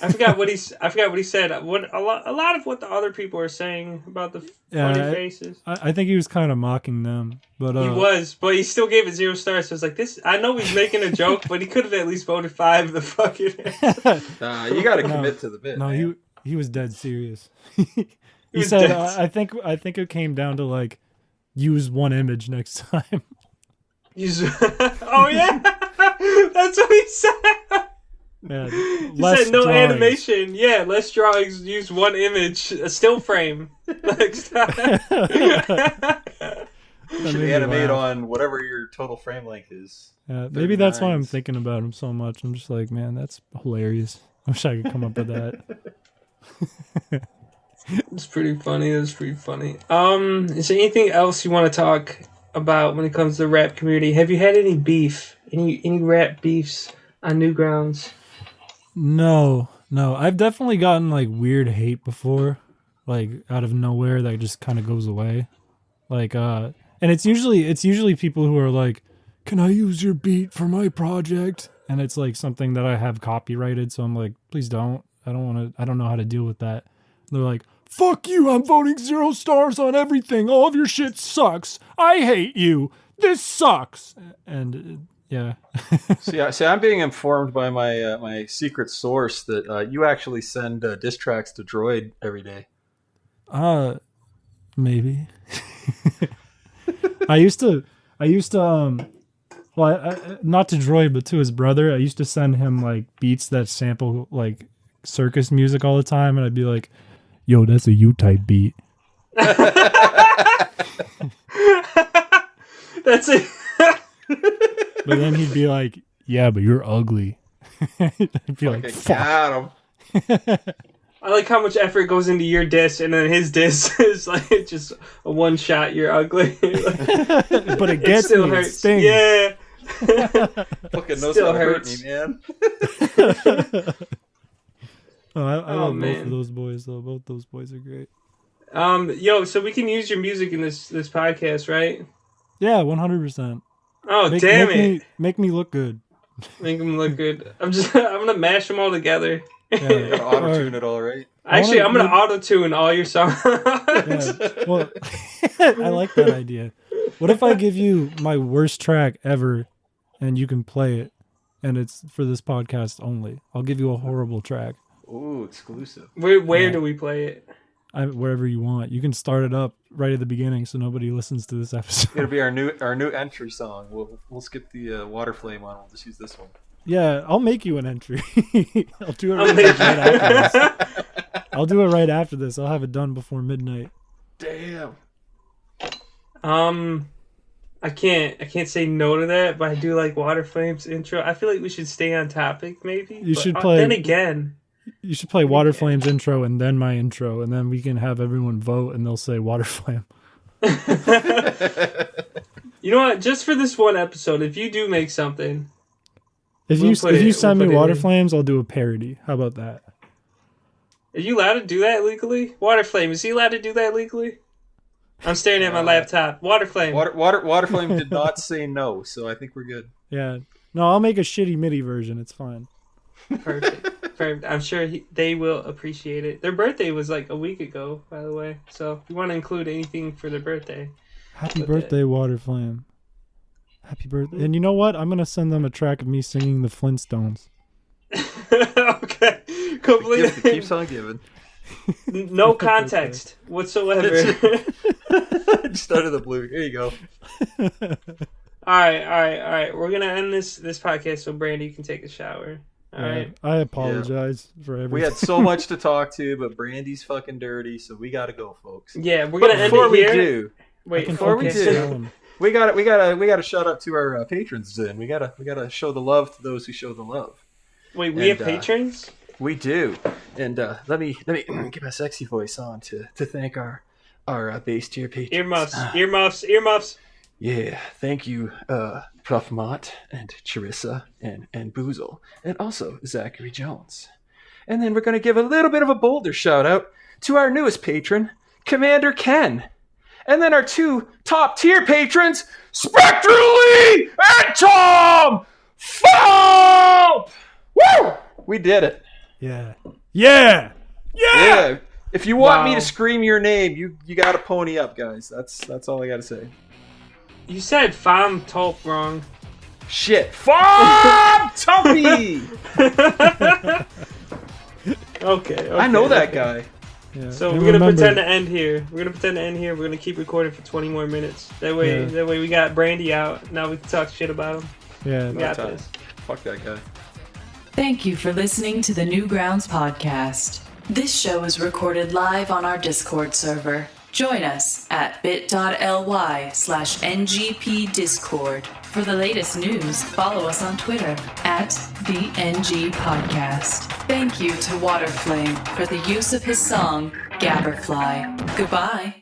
[SPEAKER 3] I forgot what he said. What a lot of what the other people are saying about the funny faces.
[SPEAKER 4] I think he was kind of mocking them, but
[SPEAKER 3] he was, but he still gave it 0 stars. So it's like this. I know he's making a joke, but he could have at least voted 5. The fucking.
[SPEAKER 1] You got to commit to the bit.
[SPEAKER 4] No,
[SPEAKER 1] man.
[SPEAKER 4] he was dead serious. He said, "I think it came down to like use one image next time."
[SPEAKER 3] Oh yeah, that's what he said.
[SPEAKER 4] Yeah,
[SPEAKER 3] he said no
[SPEAKER 4] drawings.
[SPEAKER 3] Animation. Yeah, less drawings. Use one image, a still frame next time.
[SPEAKER 1] You should animate on whatever your total frame length is.
[SPEAKER 4] Maybe that's why I'm thinking about him so much. I'm just like, man, that's hilarious. I wish I could come up with that.
[SPEAKER 3] It's pretty funny. Is there anything else you want to talk about when it comes to the rap community? Have you had any beef? Any rap beefs on Newgrounds?
[SPEAKER 4] No. I've definitely gotten like weird hate before, like out of nowhere that just kind of goes away. Like, and it's usually people who are like, "Can I use your beat for my project?" And it's like something that I have copyrighted, so I'm like, "Please don't. I don't know how to deal with that." And they're like, "Fuck you! I'm voting 0 stars on everything. All of your shit sucks. I hate you. This sucks." And yeah.
[SPEAKER 1] See, I'm being informed by my my secret source that you actually send diss tracks to Droid every day.
[SPEAKER 4] Maybe. I used to not to Droid, but to his brother. I used to send him like beats that sample like circus music all the time, and I'd be like, "Yo, that's a U-type beat."
[SPEAKER 3] That's it.
[SPEAKER 4] But then he'd be like, "Yeah, but you're ugly." I'd be like, "Fuck."
[SPEAKER 1] Got him.
[SPEAKER 3] I like how much effort goes into your diss, and then his diss is like just a one shot. You're ugly,
[SPEAKER 4] but it gets
[SPEAKER 3] still
[SPEAKER 4] me.
[SPEAKER 3] hurts.
[SPEAKER 4] It stings.
[SPEAKER 3] Yeah,
[SPEAKER 1] Fucking knows
[SPEAKER 3] still
[SPEAKER 1] how to hurt
[SPEAKER 3] hurts.
[SPEAKER 1] me, man.
[SPEAKER 4] I love both of those boys though. Both those boys are great.
[SPEAKER 3] Yo, so we can use your music in this podcast, right?
[SPEAKER 4] Yeah, 100%.
[SPEAKER 3] Oh, damn it!
[SPEAKER 4] Make me look good.
[SPEAKER 3] Make them look good. I'm gonna mash them all together.
[SPEAKER 1] Yeah, auto-tune it all right.
[SPEAKER 3] Actually, I'm gonna auto-tune all your songs.
[SPEAKER 4] Yeah. Well, I like that idea. What if I give you my worst track ever, and you can play it, and it's for this podcast only? I'll give you a horrible track.
[SPEAKER 1] Ooh, exclusive.
[SPEAKER 3] Where do we play it?
[SPEAKER 4] Wherever you want. You can start it up right at the beginning, so nobody listens to this episode.
[SPEAKER 1] It'll be our new entry song. We'll skip the Water Flame one. We'll just use this one.
[SPEAKER 4] Yeah, I'll make you an entry. I'll do it right after this. I'll do it right after this. I'll have it done before midnight.
[SPEAKER 1] Damn.
[SPEAKER 3] I can't say no to that, but I do like Water Flame's intro. I feel like we should stay on topic, maybe.
[SPEAKER 4] You should play.
[SPEAKER 3] Then again,
[SPEAKER 4] you should play Water Flame's intro and then my intro, and then we can have everyone vote, and they'll say Water Flame.
[SPEAKER 3] You know what? Just for this one episode, if you do make something,
[SPEAKER 4] if you send me Water Flames, I'll do a parody. How about that?
[SPEAKER 3] Are you allowed to do that legally? Water Flame, is he allowed to do that legally? I'm staring at my laptop. Water Flame.
[SPEAKER 1] Water Flame did not say no, so I think we're good.
[SPEAKER 4] Yeah. No, I'll make a shitty MIDI version. It's fine.
[SPEAKER 3] Perfect. I'm sure they will appreciate it. Their birthday was like a week ago, by the way. So if you want to include anything for their birthday.
[SPEAKER 4] Happy birthday, Water Flame. Happy birthday. And you know what? I'm going to send them a track of me singing the Flintstones.
[SPEAKER 3] Okay. Completely.
[SPEAKER 1] The gift that keeps on giving.
[SPEAKER 3] No context whatsoever.
[SPEAKER 1] Just out of the blue. Here you go.
[SPEAKER 3] All right. We're going to end this podcast so Brandy can take a shower. All right.
[SPEAKER 4] I apologize for everything.
[SPEAKER 1] We had so much to talk to, but Brandy's fucking dirty, so we gotta go, folks.
[SPEAKER 3] Yeah, we're gonna end
[SPEAKER 1] Before
[SPEAKER 3] it
[SPEAKER 1] we
[SPEAKER 3] here.
[SPEAKER 1] do,
[SPEAKER 3] Wait,
[SPEAKER 1] before we
[SPEAKER 3] okay.
[SPEAKER 1] do, we gotta shout out to our patrons. Then we gotta show the love to those who show the love.
[SPEAKER 3] Wait, we have patrons?
[SPEAKER 1] We do, and let me get my sexy voice on to thank our base tier patrons.
[SPEAKER 3] Earmuffs.
[SPEAKER 1] Yeah, thank you, Puff Mott and Charissa and Boozle, and also Zachary Jones. And then we're going to give a little bit of a bolder shout out to our newest patron, Commander Ken. And then our 2 top tier patrons, Spectre Lee and Tom Falp! Woo! We did it.
[SPEAKER 4] Yeah.
[SPEAKER 1] If you want me to scream your name, you got to pony up, guys. That's all I got to say.
[SPEAKER 3] You said Fam Tulp wrong.
[SPEAKER 1] Shit. Fam Tumpy!
[SPEAKER 3] Okay.
[SPEAKER 1] I know that guy.
[SPEAKER 4] Yeah.
[SPEAKER 3] So
[SPEAKER 4] And
[SPEAKER 3] we're gonna
[SPEAKER 4] remember-
[SPEAKER 3] pretend to end here. We're gonna keep recording for 20 more minutes. That way we got Brandy out. Now we can talk shit about him.
[SPEAKER 4] Yeah.
[SPEAKER 3] We got this.
[SPEAKER 1] Fuck that guy.
[SPEAKER 2] Thank you for listening to the Newgrounds podcast. This show is recorded live on our Discord server. Join us at bit.ly/NGP Discord. For the latest news, follow us on Twitter at the NG Podcast. Thank you to Waterflame for the use of his song, Gabberfly. Goodbye.